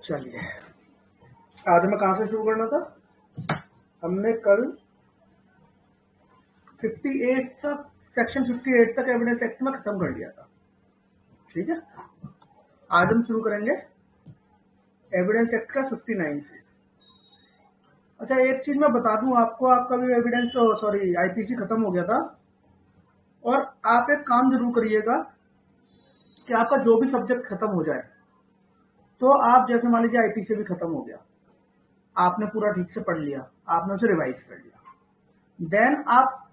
चलिए, आज मैं कहाँ से शुरू करना था? हमने कल 58 तक, सेक्शन 58 तक एविडेंस एक्ट में खत्म कर लिया था। ठीक है, आज हम शुरू करेंगे एविडेंस एक्ट का 59 से। अच्छा, एक चीज मैं बता दूं आपको, आपका भी एविडेंस आईपीसी खत्म हो गया था, और आप एक काम जरूर करिएगा कि आपका जो भी सब्जेक्ट खत्म हो जाए, तो आप जैसे मान लीजिए आईपीसी भी खत्म हो गया, आपने पूरा ठीक से पढ़ लिया, आपने उसे रिवाइज कर लिया, देन आप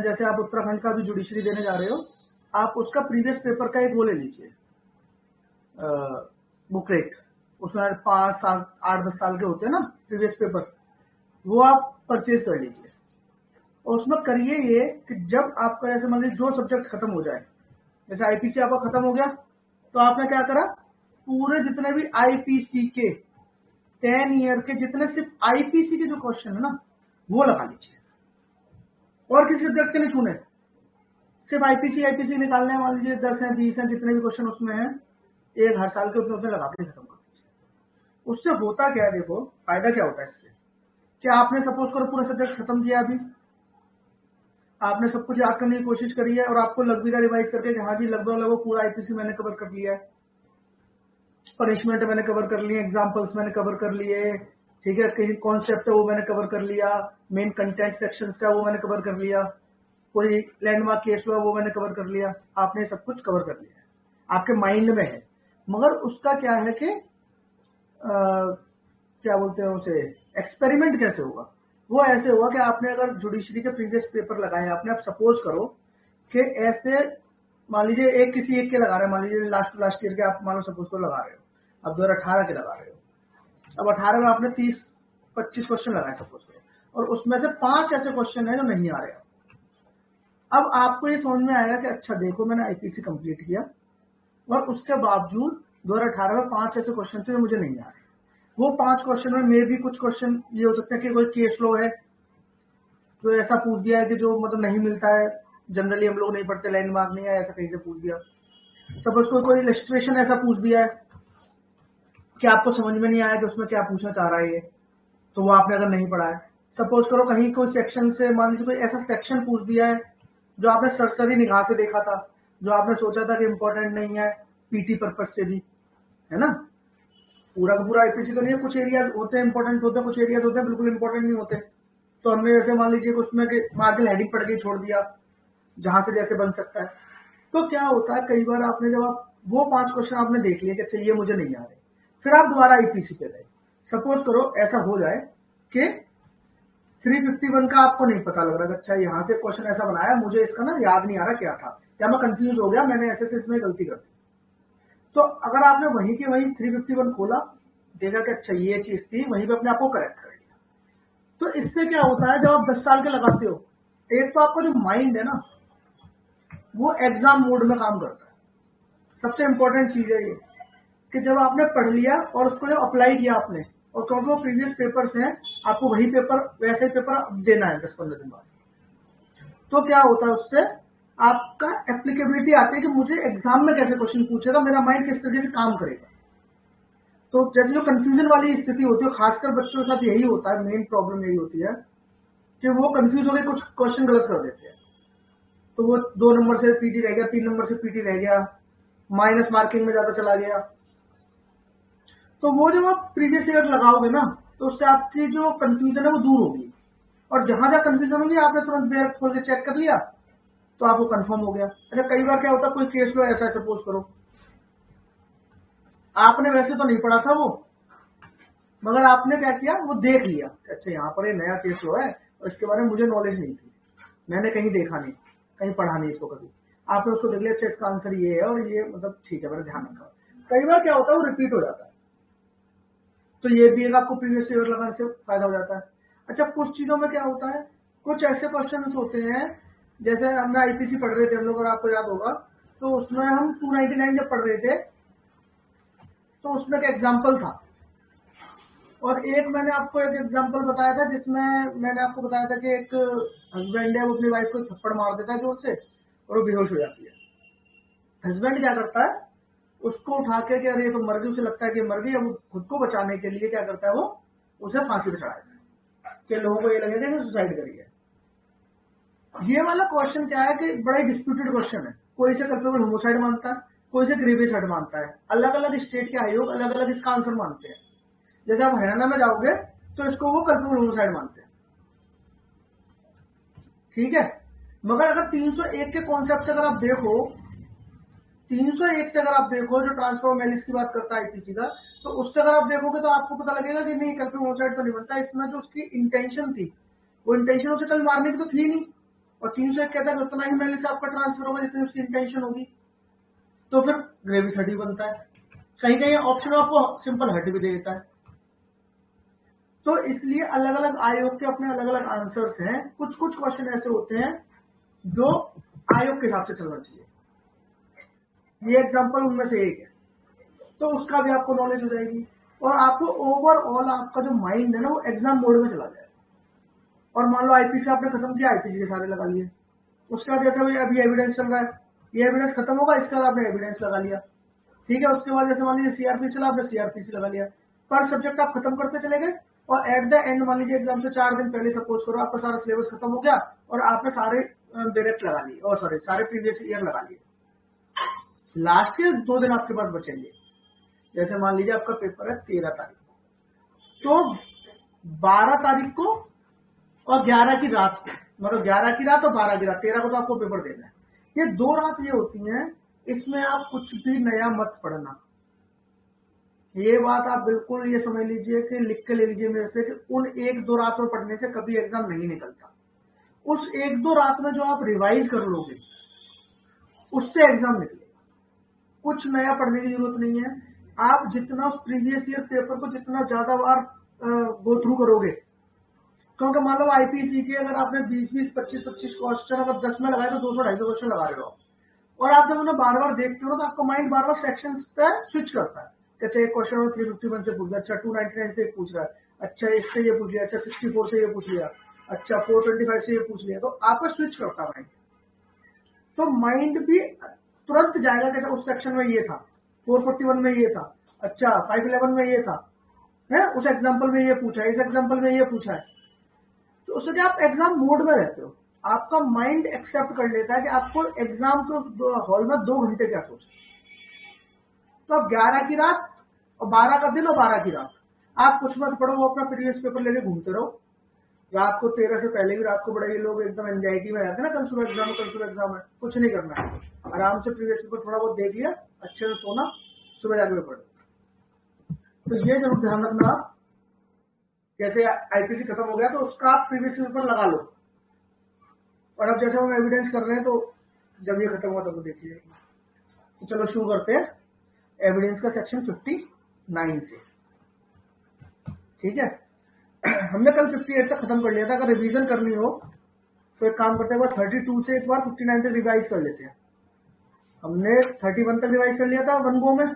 जैसे आप उत्तराखंड का भी जुडिशरी देने जा रहे हो, आप उसका प्रीवियस पेपर का एक वो ले लीजिए, बुकलेट। उसमें 5, 7, 8, 10 साल के होते हैं ना प्रीवियस पेपर, वो आप परचेज कर लीजिए। और उसमें करिए ये कि जब आपका जैसे मान लीजिए जो सब्जेक्ट खत्म हो जाए, जैसे आईपीसी आपका खत्म हो गया, तो आपने क्या करा, पूरे जितने भी आईपीसी के 10 ईयर के जितने सिर्फ आईपीसी के जो क्वेश्चन है ना, वो लगा लीजिए, और किसी सब्जेक्ट के नहीं छूने। सिर्फ आईपीसी निकालने, मान लीजिए 10 है 20 है, जितने भी क्वेश्चन उसमें है, एक हर साल के उतने लगा के खत्म कर दीजिए। उससे होता क्या है, देखो फायदा क्या होता है इससे, कि आपने सपोज करो पूरा सब्जेक्ट खत्म किया, अभी आपने सब कुछ याद करने की कोशिश करी है, और आपको लग भी रहा रिवाइज करके कि हाँ जी लगभग पूरा आईपीसी मैंने कवर कर लिया है, पनिशमेंट मैंने कवर कर लिए, एग्जाम्पल्स मैंने कवर कर लिए, ठीक है, कहीं कॉन्सेप्ट है वो मैंने कवर कर लिया, मेन कंटेंट सेक्शंस का वो मैंने कवर कर लिया, कोई लैंडमार्क केस हुआ वो मैंने कवर कर लिया, आपने सब कुछ कवर कर लिया है, आपके माइंड में है। मगर उसका क्या है कि क्या बोलते हैं उसे, एक्सपेरिमेंट कैसे होगा? वो ऐसे होगा कि आपने अगर जुडिशरी के प्रीवियस पेपर लगाए आपने, आप सपोज करो कि ऐसे मान लीजिए एक किसी एक के लगा रहे हैं, मान लीजिए लास्ट ईयर के आप मान लो सपोज को लगा रहे हो, अब 2018 के लगा रहे हो, अब 18 में आपने 30-25 क्वेश्चन लगाए सपोज करो, और उसमें से 5 ऐसे क्वेश्चन है जो नहीं आ रहे। अब आपको ये समझ में आएगा कि अच्छा देखो मैंने आईपीसी कंप्लीट किया, और उसके बावजूद 2018 में 5 ऐसे क्वेश्चन थे जो मुझे नहीं आ रहे। वो 5 क्वेश्चन में मे भी कुछ क्वेश्चन ये हो सकता है कि कोई केस लॉ है जो ऐसा पूछ दिया है कि जो मतलब नहीं मिलता है, जनरली हम लोग नहीं पढ़ते, लैंडमार्क नहीं है, ऐसा कहीं से पूछ दिया। सपोज कोई इलस्ट्रेशन ऐसा पूछ दिया है कि आपको समझ में नहीं आया कि उसमें क्या पूछना चाह रहा है ये, तो वो आपने अगर नहीं पढ़ा है। सपोज करो कहीं कोई सेक्शन से मान लीजिए कोई ऐसा सेक्शन पूछ दिया है जो आपने सरसरी निगाह से देखा था, जो आपने सोचा था कि इंपॉर्टेंट नहीं है पीटी पर्पज से भी, है ना, पूरा का पूरा आईपीसी तो नहीं है, कुछ एरियाज होते हैं इंपॉर्टेंट होते हैं, कुछ एरियाज होते हैं बिल्कुल इंपॉर्टेंट नहीं होते। तो हमने जैसे मान लीजिए उसमें मार्जिनल हेडिंग पढ़ के छोड़ दिया, जहां से जैसे बन सकता है। तो क्या होता है, कई बार आपने जब आप वो 5 क्वेश्चन आपने देख लिए कि अच्छा ये मुझे नहीं आ रहे, फिर आप दोबारा आईपीसी पे गए, सपोज करो ऐसा हो जाए कि 351 का आपको नहीं पता लग रहा, अच्छा यहाँ से क्वेश्चन ऐसा बनाया, मुझे इसका ना याद नहीं आ रहा क्या था, या मैं कंफ्यूज हो गया, मैंने ऐसे से इसमें गलती कर दी। तो अगर आपने वहीं के वहीं 351 खोला, देखा कि अच्छा ये चीज थी, वहीं पे अपने आप को करेक्ट कर लिया, तो इससे क्या होता है, जब आप 10 साल के लगाते हो, एक तो आपका जो माइंड है ना वो एग्जाम मोड में काम करता है। सबसे इंपॉर्टेंट चीज है ये कि जब आपने पढ़ लिया और उसको जब अप्लाई किया आपने, और क्योंकि वो प्रीवियस पेपर्स हैं, आपको वही पेपर वैसे पेपर देना है 10-15 दिन बाद, तो क्या होता है उससे आपका एप्लीकेबिलिटी आती है कि मुझे एग्जाम में कैसे क्वेश्चन पूछेगा, मेरा माइंड किस तरीके से काम करेगा। तो जैसे जो कंफ्यूजन वाली स्थिति होती है, खासकर बच्चों के साथ यही होता है, मेन प्रॉब्लम यही होती है कि वो कंफ्यूज होकर कुछ क्वेश्चन गलत कर देते हैं, तो वो 2 नंबर से पीटी रह गया, 3 नंबर से पीटी रह गया, माइनस मार्किंग में ज्यादा चला गया। तो वो जब आप प्रीवियस ईयर लगाओगे ना, तो उससे आपकी जो कंफ्यूजन है वो दूर होगी, और जहां जहां कंफ्यूजन होगी आपने तुरंत बेयर खोल के चेक कर लिया, तो आपको कंफर्म हो गया। अच्छा, कई बार क्या होता है, कोई केस लो ऐसा, सपोज करो आपने वैसे तो नहीं पढ़ा था वो, मगर आपने क्या किया, वो देख लिया, अच्छा यहाँ पर ये नया केस लो है और इसके बारे में मुझे नॉलेज नहीं थी, मैंने कहीं देखा नहीं, कहीं पढ़ा नहीं इसको कभी, आपने उसको देख लिया, अच्छा इसका आंसर ये है, और ये मतलब ठीक है मैंने ध्यान रखा। कई बार क्या होता है वो रिपीट हो जाता है, तो ये भी एक आपको प्रीवियस ईयर लगाने से फायदा हो जाता है। अच्छा, कुछ चीजों में क्या होता है, कुछ ऐसे क्वेश्चन होते हैं, जैसे हमने आईपीसी पढ़ रहे थे हम लोग, और आपको याद होगा, तो उसमें हम 299 जब पढ़ रहे थे, तो उसमें एक एग्जाम्पल था, और एक मैंने आपको एक एग्जाम्पल बताया था जिसमें मैंने आपको बताया था कि एक हस्बैंड है, वो अपनी वाइफ को थप्पड़ मार देता है जोर से, और वो बेहोश हो जाती है। हस्बैंड क्या करता है, उसको उठा के कि अरे ये तो मर गई, उसे लगता है कि मर गई, अब खुद को बचाने के लिए क्या करता है वो, उसे फांसी पे चढ़ा देता है कि लोगों को ये लगेगा कि सुसाइड करी है। ये वाला क्वेश्चन क्या है कि बड़ा ही डिस्प्यूटेड क्वेश्चन है। कोई इसे कल्पेबल होमोसाइड मानता है, कोई इसे ग्रेविसाइड मानता है। अलग अलग स्टेट के आयोग अलग अलग इसका आंसर मानते हैं। जैसे आप हरियाणा में जाओगे तो इसको वो कल्पेबल होमोसाइड मानते हैं, ठीक है। मगर अगर 301 के कॉन्सेप्ट से अगर आप देखो, 301 से अगर आप देखो जो ट्रांसफर ऑफ मैलिस की बात करता है आईपीसी का, तो उससे अगर आप देखोगे तो आपको पता लगेगा कि नहीं, कल्पेबल होमोसाइड तो नहीं बनता। इसमें जो उसकी इंटेंशन थी, वो इंटेंशन उसे कल मारने की तो थी नहीं, और 301 कहता है उतना ही मैलिस आपका ट्रांसफर होगा जितनी उसकी इंटेंशन होगी, तो फिर ग्रेविसाइड ही बनता है। कहीं कहीं ऑप्शन आपको सिंपल हट भी दे देता है। तो इसलिए अलग अलग आयोग के अपने अलग अलग आंसर्स हैं। कुछ कुछ क्वेश्चन ऐसे होते हैं जो आयोग के हिसाब से चलना चाहिए। ये एग्जांपल उनमें से एक है, तो उसका भी आपको नॉलेज हो जाएगी, और आपको ओवरऑल आपका जो माइंड है ना वो एग्जाम मोड में चला जाएगा। और मान लो आईपीसी आपने खत्म किया, आईपीसी के सारे लगा लिए, उसके बाद जैसे अभी एविडेंस चल रहा है, ये एविडेंस खत्म होगा, इसके बाद आपने एविडेंस लगा लिया, ठीक है। उसके बाद जैसे मान लीजिए सीआरपी चला, आपने सीआरपीसी लगा लिया, पर सब्जेक्ट आप खत्म करते चले गए, और एट द एंड मान लीजिए एग्जाम से 4 दिन पहले सपोज करो आपका सारा सिलेबस खत्म हो गया और आपने सारे डायरेक्ट लगा लिए, और सॉरी सारे प्रीवियस ईयर लगा लिए। लास्ट के 2 दिन आपके पास बचेंगे। जैसे मान लीजिए आपका पेपर है 13 तारीख को, तो 12 तारीख को और 11 की रात को, मतलब 11 की रात और 12 की रात, 13 को तो आपको पेपर देना है। ये 2 रात ये होती हैं, इसमें आप कुछ भी नया मत पढ़ना। ये बात आप बिल्कुल ये समझ लीजिए कि लिख के ले लीजिए मेरे से कि उन 1-2 रात में पढ़ने से कभी एग्जाम नहीं निकलता। उस 1-2 रात में जो आप रिवाइज कर लोगे उससे एग्जाम निकलेगा। कुछ नया पढ़ने की जरूरत नहीं है। आप जितना उस प्रीवियस ईयर पेपर को जितना ज्यादा बार गो थ्रू करोगे, क्योंकि मान लो आईपीसी के अगर आपने 20-20, 25-25 क्वेश्चन अगर 10 में लगाए तो 200-250 क्वेश्चन लगा रहे हो, और आप जब उन्हें बार बार देखते हो तो आपका माइंड बार बार सेक्शन पे स्विच करता है। अच्छा एक क्वेश्चन 351 से पूछ लिया, अच्छा 299 से पूछ रहा है, अच्छा इससे ये पूछ लिया, अच्छा 64 से ये पूछ लिया, अच्छा 425 से ये पूछ लिया, तो आपका स्विच करता है माइंड। तो माइंड भी तुरंत जाएगा कि उस सेक्शन में ये था, 441 में ये था, अच्छा 511 में ये था, है उस एग्जाम्पल में ये पूछा है, इस एग्जाम्पल में ये पूछा है। तो उससे क्या आप एग्जाम मोड में रहते हो, आपका माइंड एक्सेप्ट कर लेता है कि आपको एग्जाम के हॉल में 2 घंटे क्या सोचना। तो अब 11 की रात और 12 का दिन और 12 की रात आप कुछ मत पढ़ो, वो अपना प्रीवियस पेपर लेके घूमते रहो। रात को 13 से पहले भी रात को बड़े लोग एकदम एंजाइटी में रहते हैं ना, कल सुबह एग्जाम है, कल सुबह एग्जाम है। कुछ नहीं करना है, आराम से प्रीवियस पेपर थोड़ा बहुत देख लिया, अच्छे से सोना, सुबह जाके पढ़ो। तो ये जरूर ध्यान रखना आप, जैसे आईपीसी खत्म हो गया तो उसका आप प्रीवियस पेपर लगा लो, और अब जैसे हम एविडेंस कर रहे हैं तो जब ये खत्म हुआ तब देख लीजिएगा। तो चलो शुरू करते हैं एविडेंस का सेक्शन 59 से, ठीक है। हमने कल 58 तक खत्म कर लिया था। अगर रिवीजन करनी हो तो एक काम करते हैं, 32 से एक बार 59 तक रिवाइज कर लेते हैं। हमने 31 तक रिवाइज कर लिया था वन गो में,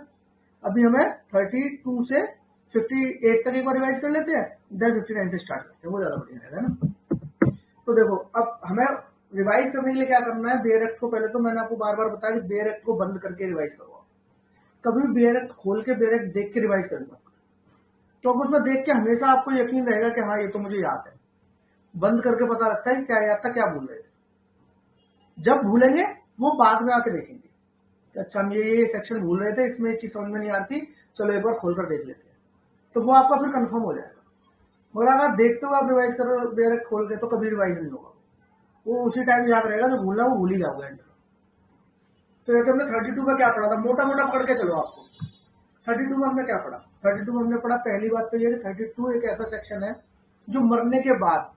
अभी हमें 32 से 58 तक एक बार रिवाइज कर लेते हैं, देन 59 से स्टार्ट करते हैं, वो ज्यादा बढ़िया रहेगा ना। तो देखो अब हमें रिवाइज करने के लिए क्या करना है, बेयर एक्ट को पहले तो मैंने आपको बार बार बताया कि बेयर एक्ट को बंद करके रिवाइज करो। कभी भी बेयर एक्ट खोल के बेयर एक्ट देख के रिवाइज करूंगा, तो उसमें देख के हमेशा आपको यकीन रहेगा कि हाँ ये तो मुझे याद है। बंद करके पता लगता है कि क्या याद था, क्या भूल रहे थे। जब भूलेंगे वो बाद में आके देखेंगे कि अच्छा हम ये सेक्शन भूल रहे थे, इसमें चीज समझ में नहीं आती, चलो एक बार खोलकर देख लेते हैं, तो वो आपका फिर कंफर्म हो जाएगा। मगर अगर देखते हुए आप रिवाइज करो बेयर एक्ट खोल के तो कभी रिवाइज नहीं होगा, वो उसी टाइम याद रहेगा, जो भूलना वो भूल ही जाओगे एंड। तो जैसे हमने 32 में क्या पढ़ा था, मोटा मोटा पढ़ के चलो आपको। 32 में हमने क्या पढ़ा, 32 में हमने पढ़ा पहली बात तो ये कि 32 एक ऐसा सेक्शन है जो मरने के बाद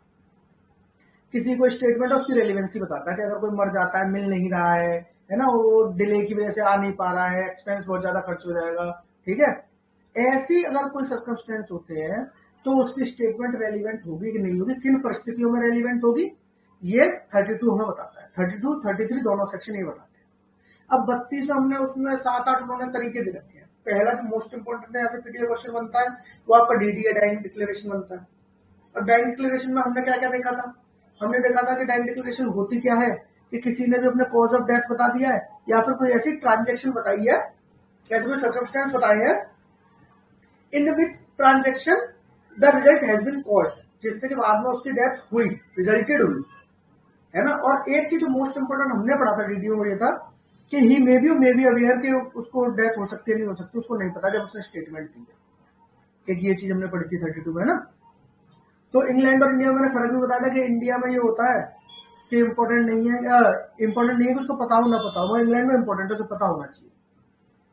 किसी को स्टेटमेंट है उसकी रेलिवेंसी बताता है कि अगर कोई मर जाता है, मिल नहीं रहा है ना, वो डिले की वजह से आ नहीं पा रहा है, एक्सपेंस बहुत ज्यादा खर्च हो जाएगा, ठीक है। ऐसी अगर कोई सर्कमस्टेंस होते हैं तो उसकी स्टेटमेंट रेलिवेंट होगी कि नहीं होगी, किन परिस्थितियों में रेलिवेंट होगी, ये 32 हमें बताता है। 32, 33 दोनों सेक्शन ये बताते हैं। अब 32 में हमने उसमें 7-8 उन्होंने तरीके दे रखे हैं। पहला जो मोस्ट इंपोर्टेंट है, यहाँ से पीडीएफ क्वेश्चन बनता है, वो आपका डीडीए डाइंग डिक्लेरेशन बनता है। और डाइंग डिक्लेरेशन में हमने क्या क्या देखा था, हमने देखा था कि डाइंग डिक्लेरेशन होती क्या है, कि किसी ने भी अपने कॉज ऑफ डेथ बता दिया है या फिर कोई ऐसी ट्रांजेक्शन बताई है कैसे कोई सर्कमस्टेंस बताए हैं in which transaction the result has been caused, जिससे कि बाद में उसकी डेथ हुई, रिजल्टेड हुई, है ना। और एक चीज जो मोस्ट इंपोर्टेंट हमने पढ़ा था वीडियो में ये था कि ही मे बी अवेयर कि उसको डेथ हो सकती है नहीं हो सकती, उसको नहीं पता जब उसने स्टेटमेंट दी है। एक ये चीज हमने पढ़ी थी 32 में ना। तो इंग्लैंड और इंडिया में मैंने फर्क भी बताया था कि इंडिया में ये होता है कि इंपॉर्टेंट नहीं है कि उसको पता हो ना पता हो, इंग्लैंड में इंपॉर्टेंट है तो पता होना चाहिए।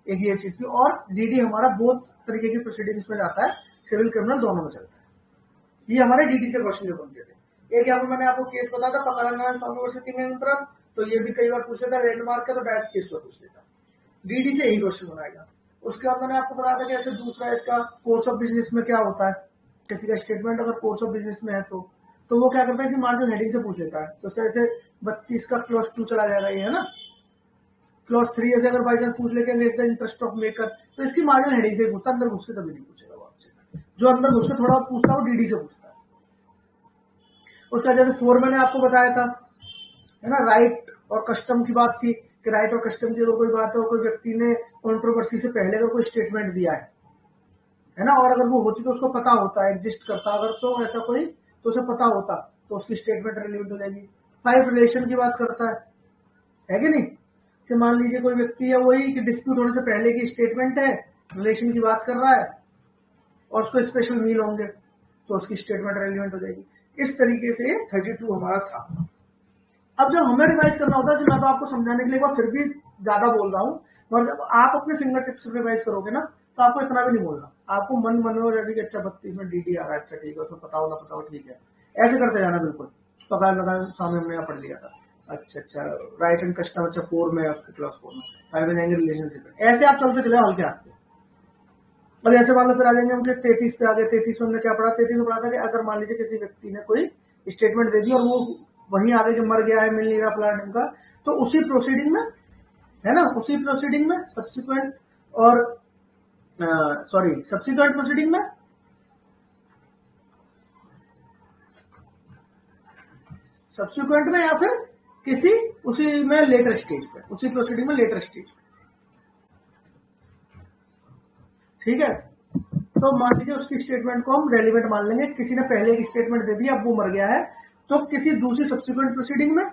एक ये चीज थी। और डीडी हमारा बहुत तरीके की प्रोसीडिंग्स में जाता है, सिविल क्रिमिनल दोनों में चलता है। ये हमारे डीडी से क्वेश्चन जो बनते थे। एक यहाँ पर मैंने आपको केस बताया था पकड़ना स्वामी वर्सेस किंग एंड एम्परर, तो ये भी कई बार पूछ लेता, लैंडमार्क का तो डायरेक्ट केस पूछ लेता, डीडी से यही क्वेश्चन बनाएगा। उसके बाद मैंने आपको बताया था कि ऐसे दूसरा इसका कोर्स ऑफ बिजनेस में क्या होता है, किसी का स्टेटमेंट अगर कोर्स ऑफ बिजनेस में है तो वो क्या करता है, इसी मार्जिन हेडिंग से पूछ लेता है। तो उसका जैसे 32 का क्लॉज 2 चला जाएगा ये, है ना। क्लॉज 3 ऐसे अगर बाई चांस पूछ लेके इंटरेस्ट ऑफ मेकर, तो इसकी मार्जिन हेडिंग से पूछता, अंदर घुस के कभी नहीं पूछेगा वो आपसे। जो अंदर घुस के थोड़ा पूछता है वो डीडी से पूछता है। उसका जैसे 4 मैंने आपको बताया था, है ना, राइट और कस्टम की बात थी कि राइट और कस्टम की अगर कोई बात है और कोई व्यक्ति ने कंट्रोवर्सी से पहले अगर कोई स्टेटमेंट दिया है ना, और अगर वो होती तो उसको पता होता, एग्जिस्ट करता अगर तो ऐसा कोई, तो उसे पता होता तो उसकी स्टेटमेंट रिलेवेंट हो जाएगी। 5 रिलेशन की बात करता है कि नहीं, कि मान लीजिए कोई व्यक्ति है वही कि डिस्प्यूट होने से पहले की स्टेटमेंट है, रिलेशन की बात कर रहा है और उसको स्पेशल मील होंगे तो उसकी स्टेटमेंट रेलिवेंट हो जाएगी। इस तरीके से 32 हमारा था। अब जब हमें रिवाइज करना होता है, मैं तो आपको समझाने के लिए फिर भी ज्यादा बोल रहा हूँ, और जब आप अपने फिंगर टिप्स से रिवाइज करोगे ना तो आपको इतना भी नहीं बोलना, आपको मन में जैसे कि अच्छा 32 में डीडी आ रहा है, अच्छा ठीक है, उसमें पता हो ना पता हो ठीक है, ऐसे करते जाना। बिल्कुल पता लगा सामने हमने यहाँ पढ़ लिया था, अच्छा राइट एंड कस्टम, अच्छा 4 में उसके क्लास 4 में 5 में जाएंगे रिलेशनशिप, ऐसे आप चलते चले हल्के हाथ से। अब ऐसे वाले फिर आ जाएंगे हम 33 पे आ गए। 33 में हमने क्या पढ़ा, 33 में पढ़ा था कि अगर मान लीजिए किसी व्यक्ति ने कोई स्टेटमेंट दे दी और वो वहीं आगे के मर गया है, मिल नहीं रहा फलाने का, तो उसी प्रोसीडिंग में, है ना, उसी प्रोसीडिंग में सब्सिक्वेंट और सब्सिक्वेंट प्रोसीडिंग में या फिर किसी उसी में लेटर स्टेज पे, उसी प्रोसीडिंग में लेटर स्टेज पे, ठीक है। तो मान लीजिए उसकी स्टेटमेंट को हम रेलिवेंट मान लेंगे, किसी ने पहले एक स्टेटमेंट दे दी, अब वो मर गया है, तो किसी दूसरी सब्सिक्वेंट प्रोसीडिंग में,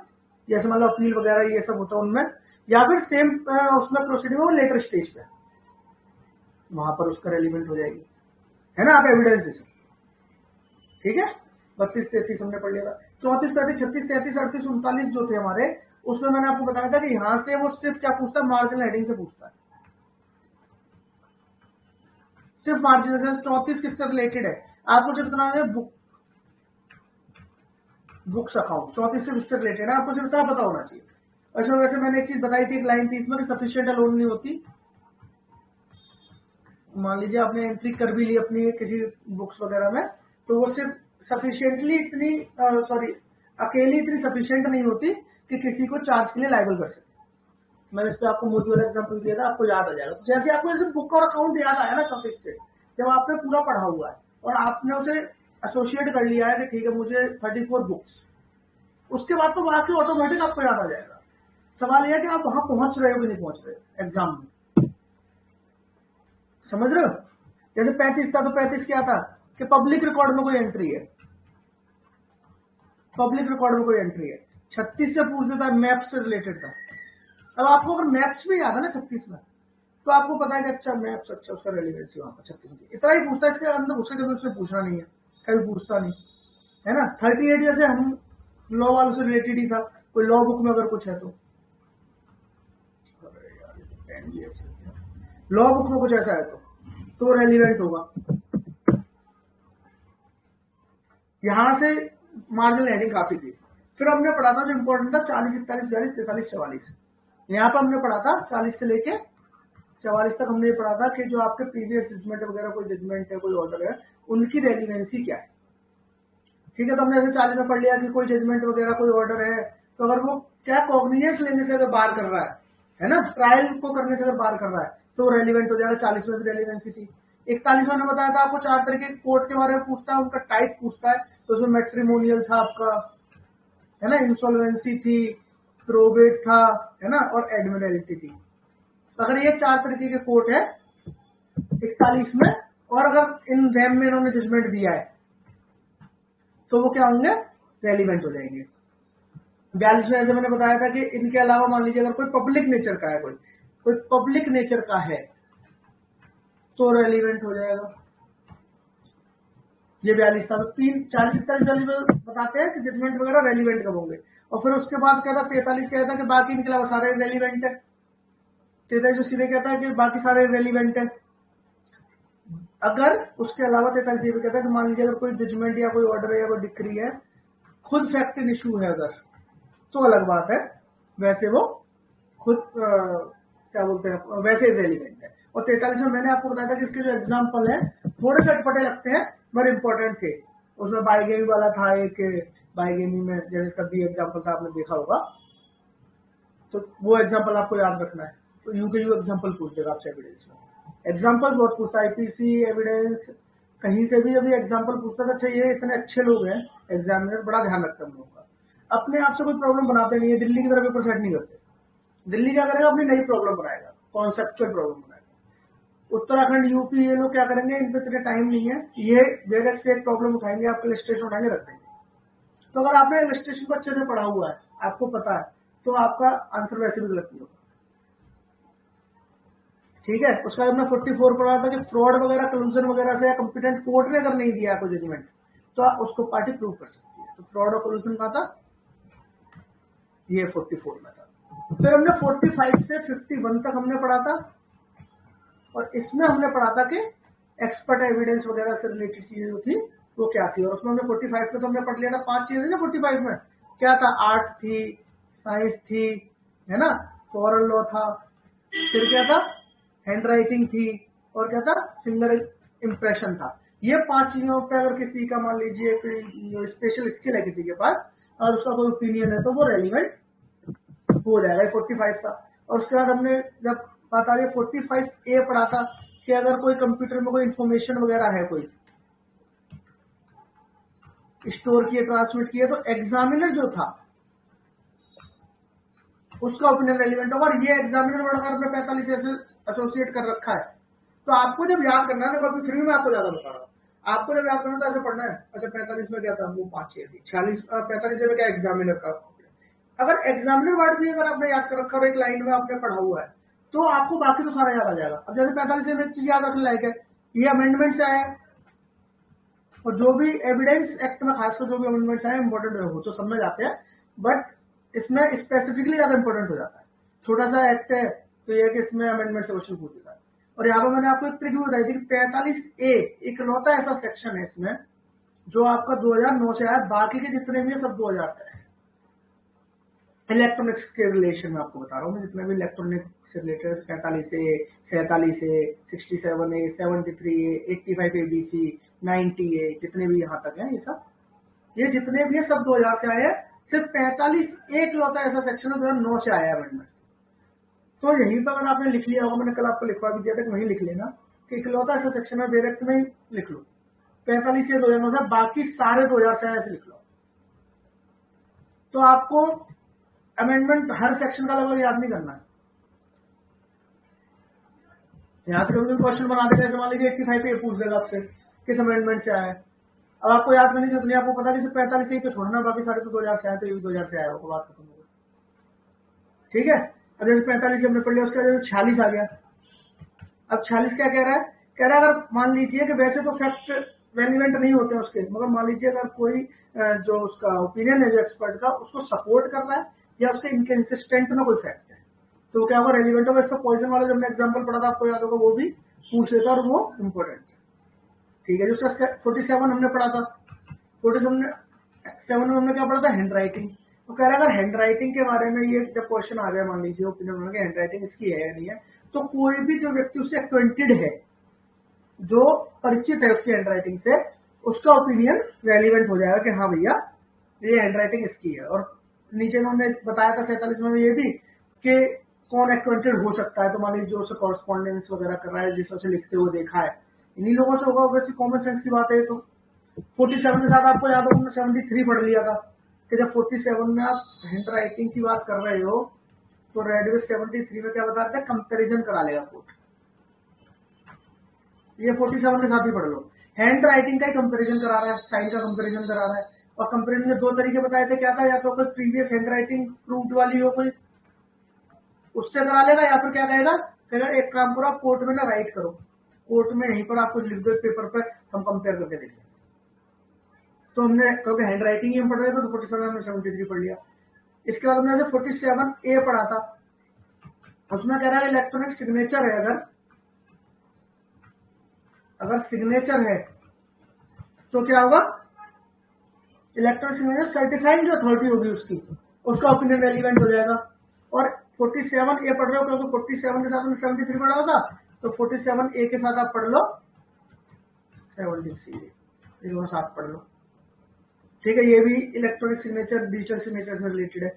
जैसे मतलब अपील वगैरह ये सब होता है उनमें, या फिर सेम उसमें प्रोसीडिंग में लेटर स्टेज पे, वहां पर उसका रेलिवेंट हो जाएगी, है ना। आप एविडेंस दे सकते, ठीक है। 32 33 हमने पढ़ लिया था। 34 35 36 37 38 39 जो थे हमारे, उसमें मैंने आपको बताया था कि यहां से वो सिर्फ क्या पूछता है, मार्जिनल हेडिंग से पूछता है, सिर्फ मार्जिनल से। 34 किससे रिलेटेड है, आपको सिर्फ इतना है बुक्स अकाउंट, 34 से इससे रिलेटेड है, आपको सिर्फ इतना पता होना चाहिए। अच्छा वैसे मैंने एक चीज बताई थी, एक लाइन थी इसमें कि सफिशिएंट अलोन नहीं होती। मान लीजिए आपने एंट्री कर भी ली अपनी किसी बुक्स वगैरह में, तो वो सिर्फ सफिशिएंटली इतनी अकेली इतनी सफिशिएंट नहीं होती कि किसी को चार्ज के लिए लायबल कर सके। मैंने इस पे आपको मोदी वाला एग्जाम्पल दिया था, आपको याद आ जाएगा। तो जैसे आपको जैसे बुक और अकाउंट याद आया ना 34 से, जब आपने पूरा पढ़ा हुआ है और आपने उसे एसोसिएट कर लिया है कि ठीक है मुझे 34 बुक्स, उसके बाद तो बाकी ऑटोमेटिक आपको याद आ जाएगा। सवाल यह है कि आप वहां पहुंच रहे हो कि नहीं पहुंच रहे हो एग्जाम में, समझ रहे हो। जैसे 35 था तो 35 क्या था कि पब्लिक रिकॉर्ड में कोई एंट्री है, पब्लिक रिकॉर्ड में कोई एंट्री है। 36 से पूछ देता है मैप से रिलेटेड था। अब आपको अगर मैप्स भी याद है ना 36 में, तो आपको पता है कि अच्छा मैप्स, अच्छा उसका रेलिवेंसी वहां पर 36 में इतना ही पूछता है, इसके अंदर उसके कभी उससे पूछना नहीं है, कभी पूछता नहीं, है ना। 38 जैसे हम लॉ वालों से रिलेटेड ही था, कोई लॉ बुक में अगर कुछ है तो, लॉ बुक में कुछ ऐसा है तो रेलिवेंट होगा। यहां से मार्जिनल हेडिंग काफी थी। फिर हमने पढ़ा था जो इंपॉर्टेंट था 40 41 42 43 44, यहाँ पर हमने पढ़ा था 40 से लेके 44 तक हमने पढ़ा था कि जो आपके प्रीवियस जजमेंट वगैरह कोई जजमेंट है, कोई ऑर्डर है, उनकी रेलिवेंसी क्या है, ठीक है। तो हमने ऐसे 40 में पढ़ लिया कि कोई जजमेंट वगैरह कोई ऑर्डर है, तो अगर वो क्या कॉग्निजेंस लेने से अगर बार कर रहा है ना, ट्रायल को करने से अगर बार कर रहा है तो रेलिवेंट हो जाएगा। 40 में भी रेलिवेंसी थी। 41 में बताया था आपको 4 तरीके कोर्ट के बारे में पूछता है, उनका टाइप पूछता है, तो उसमें मैट्रिमोनियल था आपका, है ना, इंसॉल्वेंसी थी, प्रोबेट था, है ना, और एडमिरल्टी थी। अगर ये 4 तरीके के कोर्ट है 41 में, और अगर इन रैम में इन्होंने जजमेंट दिया है तो वो क्या होंगे, रेलिवेंट हो जाएंगे। 42 में ऐसे मैंने बताया था कि इनके अलावा मान लीजिए अगर कोई पब्लिक नेचर का है, कोई पब्लिक नेचर का है तो रेलिवेंट हो जाएगा। ये 42 था। तो 40, 41, 42 में बताते हैं कि जजमेंट वगैरह रेलिवेंट कब होंगे। और फिर उसके बाद क्या था, 43 कहता है कि बाकी इनके अलावा सारे रेलिवेंट है। 43 सीधे कहता है कि बाकी सारे रेलिवेंट है। अगर उसके अलावा 43 ये भी कहता है कि मान लीजिए अगर कोई जजमेंट या कोई ऑर्डर है या कोई डिक्री है, खुद फैक्ट इन इशू है अगर, तो अलग बात है, वैसे वो खुद क्या बोलते हैं, वैसे रेलिवेंट है। और 43 में मैंने आपको बताया था कि इसके जो एग्जाम्पल है थोड़े से अटपटे लगते हैं बट इंपॉर्टेंट थे। उसमें बाईगेमी वाला था एक, बाईगेमी में जैसे इसका बी एग्जाम्पल था, आपने देखा होगा, तो वो एग्जाम्पल आपको याद रखना है। तो यू के यू एग्जाम्पल पूछ देगा आपसे एविडेंस में, एग्जाम्पल्स बहुत पूछता है, आईपीसी एविडेंस कहीं से भी अभी एग्जाम्पल पूछता था। अच्छा ये इतने अच्छे लोग हैं एग्जामिनर, बड़ा ध्यान रखते हैं हम लोगों का, अपने आप से कोई प्रॉब्लम बनाते नहीं है, दिल्ली की तरह पेपर सेट नहीं करते। दिल्ली क्या करेगा, अपनी नई प्रॉब्लम बनाएगा, कॉन्सेप्चुअल प्रॉब्लम बनाएगा। उत्तराखंड यूपी ये लोग क्या करेंगे, इन पे इतने टाइम नहीं है, ये डायरेक्ट से एक प्रॉब्लम उठाएंगे, आपके इलस्ट्रेशन उठाएंगे, रख देंगे। तो अगर आपने इलस्ट्रेशन को अच्छे से पढ़ा हुआ है, आपको पता है, तो आपका आंसर वैसे भी गलत नहीं होगा। ठीक है। उसका हमने 44 पढ़ा था कि फ्रॉड वगैरह, कलूजन वगैरह से कंपिटेंट कोर्ट ने अगर नहीं दिया कोई जजमेंट तो उसको पार्टी प्रूव कर सकती है। तो फ्रॉड और कलूजन का था, ये 44 में था। फिर हमने 45 से 51 तक हमने पढ़ा था, और इसमें हमने पढ़ा था कि एक्सपर्ट एविडेंस वगैरह से रिलेटेड चीजें जो थी वो क्या थी। और उसमें हमने 45 में तो हमने पढ़ लिया था 5 चीजें ना। 45 में क्या था, आर्ट थी, साइंस थी, है ना, फॉरेन लॉ था, फिर क्या था, हैंड राइटिंग थी, और क्या था, फिंगर इंप्रेशन था। ये 5 चीजों पे अगर किसी का मान लीजिए कोई स्पेशल स्किल है किसी के पास और उसका कोई ओपिनियन है तो वो रेलिवेंट हो जाएगा। 45 था। और उसके बाद हमने जब बात आ रही है 45A पढ़ा था कि अगर कोई कंप्यूटर में कोई इंफॉर्मेशन वगैरह है, कोई स्टोर किए, ट्रांसमिट किए, तो एग्जामिनर जो था उसका ओपिनियन रेलिवेंट होगा। और ये एग्जामिनर बढ़कर अपने 45 ऐसे एसोसिएट कर रखा है। तो आपको जब याद करना है ना, कभी फिर भी मैं आपको ज्यादा बता रहा हूँ, आपको जब याद करना तो ऐसे पढ़ना है। अच्छा 45 में क्या था, वो 5-6 थी। 45 में क्या, एग्जामिनर का। अगर एग्जामिनर वर्ड भी अगर आपने याद कर रखा और एक लाइन में आपने पढ़ा हुआ है तो आपको बाकी तो सारा याद आ जाएगा। अब जैसे 45 में एक चीज याद रखने लायक है, ये अमेंडमेंट से आया है, और जो भी एविडेंस एक्ट में खासकर जो भी अमेंडमेंट्स आए इंपॉर्टेंट हो तो सब में जाते हैं, बट इसमें स्पेसिफिकली ज्यादा इंपॉर्टेंट हो जाता है। छोटा सा एक्ट है तो ये कि इसमें अमेंडमेंट से क्वेश्चन पूछ देता है। और यहाँ पर मैंने आपको एक ट्रिक भी बताई थी कि 45A इकलौता ऐसा सेक्शन है इसमें जो आपका 2009 से आया, बाकी के जितने भी है सब 2000 से आए। इलेक्ट्रॉनिक्स के रिलेशन में आपको बता रहा हूँ मैं, जितने भी इलेक्ट्रॉनिक से related 45A, 47A, 67A, 73A, 85ABC, 90A, जितने भी यहाँ तक हैं ये सब, ये जितने भी है सब 2000 से आए हैं। सिर्फ 45A इकलौता ऐसा सेक्शन है 2009 से आया अमेंडमेंट। तो यहीं पर अगर आपने लिख लिया होगा, मैंने कल आपको लिखवा भी दिया था कि वहीं लिख लेना कि इकलौता ऐसा सेक्शन है, डायरेक्ट में ही लिख लो 45 से 2009 से, बाकी सारे 2000 से ऐसे लिख लो। तो आपको अमेंडमेंट हर सेक्शन का लगभग याद नहीं करना है। यहां से कभी क्वेश्चन बना देगा, जैसे मान लीजिए 85 पे पूछ देगा आपसे किस अमेंडमेंट से आया है। अब आपको याद करने की जरूरत नहीं, आपको पता नहीं, सिर्फ 45 से ही तो छोड़ना, बाकी सारे तो 2000 से आए, तो ये भी 2000 से आया होगा, बात खत्म हो गई। ठीक है। अब जैसे 45 हमने पढ़ लिया, उसके बाद 46 आ गया। अब 46 क्या कह रहा है, कह रहा है अगर मान लीजिए कि वैसे तो फैक्ट रेलिवेंट नहीं होते हैं उसके, मगर मान लीजिए अगर कोई जो उसका ओपिनियन है जो एक्सपर्ट का, उसको सपोर्ट कर रहा है या उसके इनकंसिस्टेंट में कोई फैक्ट है, तो क्या होगा, रेलिवेंट होगा। इसका पॉइजन वाला जो हमने एग्जांपल पढ़ा था आपको याद होगा, वो भी पूछ लेता और वो इंपॉर्टेंट है। ठीक है। जिसका 47 हमने पढ़ा था, 47 में हमने क्या पढ़ा था, हैंड राइटिंग। तो कह रहा है अगर हैंड राइटिंग के बारे में ये जब क्वेश्चन आ जाए, मान लीजिए ओपिनियन में हैंड राइटिंग इसकी है या नहीं है, तो कोई भी जो व्यक्ति उससे एक्वेंटेड है, जो परिचित है उसकी हैंड राइटिंग से, उसका ओपिनियन रेलिवेंट हो जाएगा कि हाँ भैया ये हैंड राइटिंग इसकी है। और नीचे उन्होंने बताया था 47 में ये भी कि कौन एक्वेंटेड हो सकता है, तो मान लीजिए जो उससे कॉरेस्पॉन्डेंस वगैरह कर रहा है, जिससे लिखते हुए देखा है, इन्हीं लोगों से होगा। वैसे कॉमन सेंस की बात है। तो 47 के साथ आपको याद होगा 73 पढ़ लिया था कि जब 47 में आप हैंड राइटिंग की बात कर रहे हो तो रेड में 73 में क्या बता रहे थे, कंपेरिजन करा लेगा कोर्ट। ये 47 के साथ ही पढ़ लो। हैंड राइटिंग का ही कंपेरिजन करा रहा है, साइन का कंपेरिजन करा रहा है। और कंपेरिजन के दो तरीके बताए थे, क्या था, या तो कोई प्रीवियस हैंड राइटिंग प्रूव्ड वाली हो कोई, उससे करा लेगा, या फिर क्या कहेगा एक काम करो आप कोर्ट में ना राइट करो, कोर्ट में यहीं पर आप कुछ लिख दो पेपर पर, हम कंपेयर करके देख लेंगे। तो हमने, क्योंकि हैंड राइटिंग ही हम पढ़ रहे थे, तो 47 में 73 पढ़ लिया। इसके बाद हमने 47A पढ़ा था, उसमें कह रहा है इलेक्ट्रॉनिक सिग्नेचर है, अगर सिग्नेचर है तो क्या होगा, इलेक्ट्रॉनिक सिग्नेचर सर्टिफाइंग जो अथॉरिटी होगी उसकी, उसका ओपिनियन रेलिवेंट हो जाएगा। और 47A पढ़ रहे हो क्योंकि 47 के साथ हमने 73 पढ़ा होगा, तो 47A के साथ आप पढ़ लो 73, ये दोनों साथ पढ़ लो, ठीक है। ये भी इलेक्ट्रॉनिक सिग्नेचर डिजिटल सिग्नेचर से रिलेटेड है,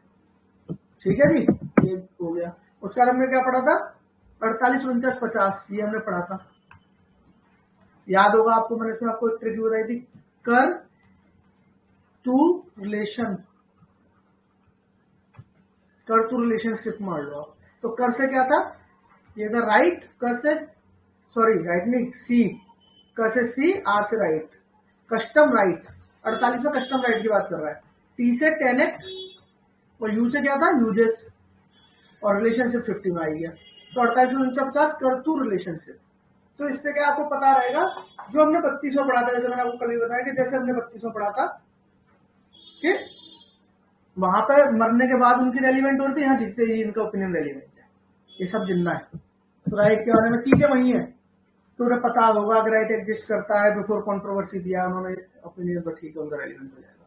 ठीक है जी, ये हो गया। उसके बाद हमने क्या पढ़ा था, 48, 49, 50, ये हमने पढ़ा था, याद होगा आपको, मैंने इसमें आपको एक ट्रिक बताई थी, कर टू रिलेशन, कर टू रिलेशनशिप मान लो आप। तो कर से क्या था, ये था राइट, कर से, सॉरी राइट नहीं, सी, कर से सी, आर से राइट, कस्टम राइट, 48 में कस्टम राइट की बात कर रहा है। टी से टेनेट, और यू से क्या था, यूजेस, और रिलेशनशिप 50 में आ गया। तो 48 में 49 कर टू रिलेशनशिप। तो इससे क्या आपको पता रहेगा, जो हमने 32 में पढ़ा था, जैसे मैंने आपको कल ही बताया कि जैसे हमने 32 में पढ़ा था कि वहां पे मरने के बाद उनकी रेलिवेंट होती है, यहाँ जीतते ही इनका ओपिनियन रेलिवेंट है, ये सब जिंदा है। तो राइट के बारे में ठीक है, वही है, तो उन्हें पता होगा अगर राइट एग्जिस्ट करता है, बिफोर कंट्रोवर्सी दिया उन्होंने ओपिनियन, तो ठीक है, उनका रेलिवेंट हो जाएगा।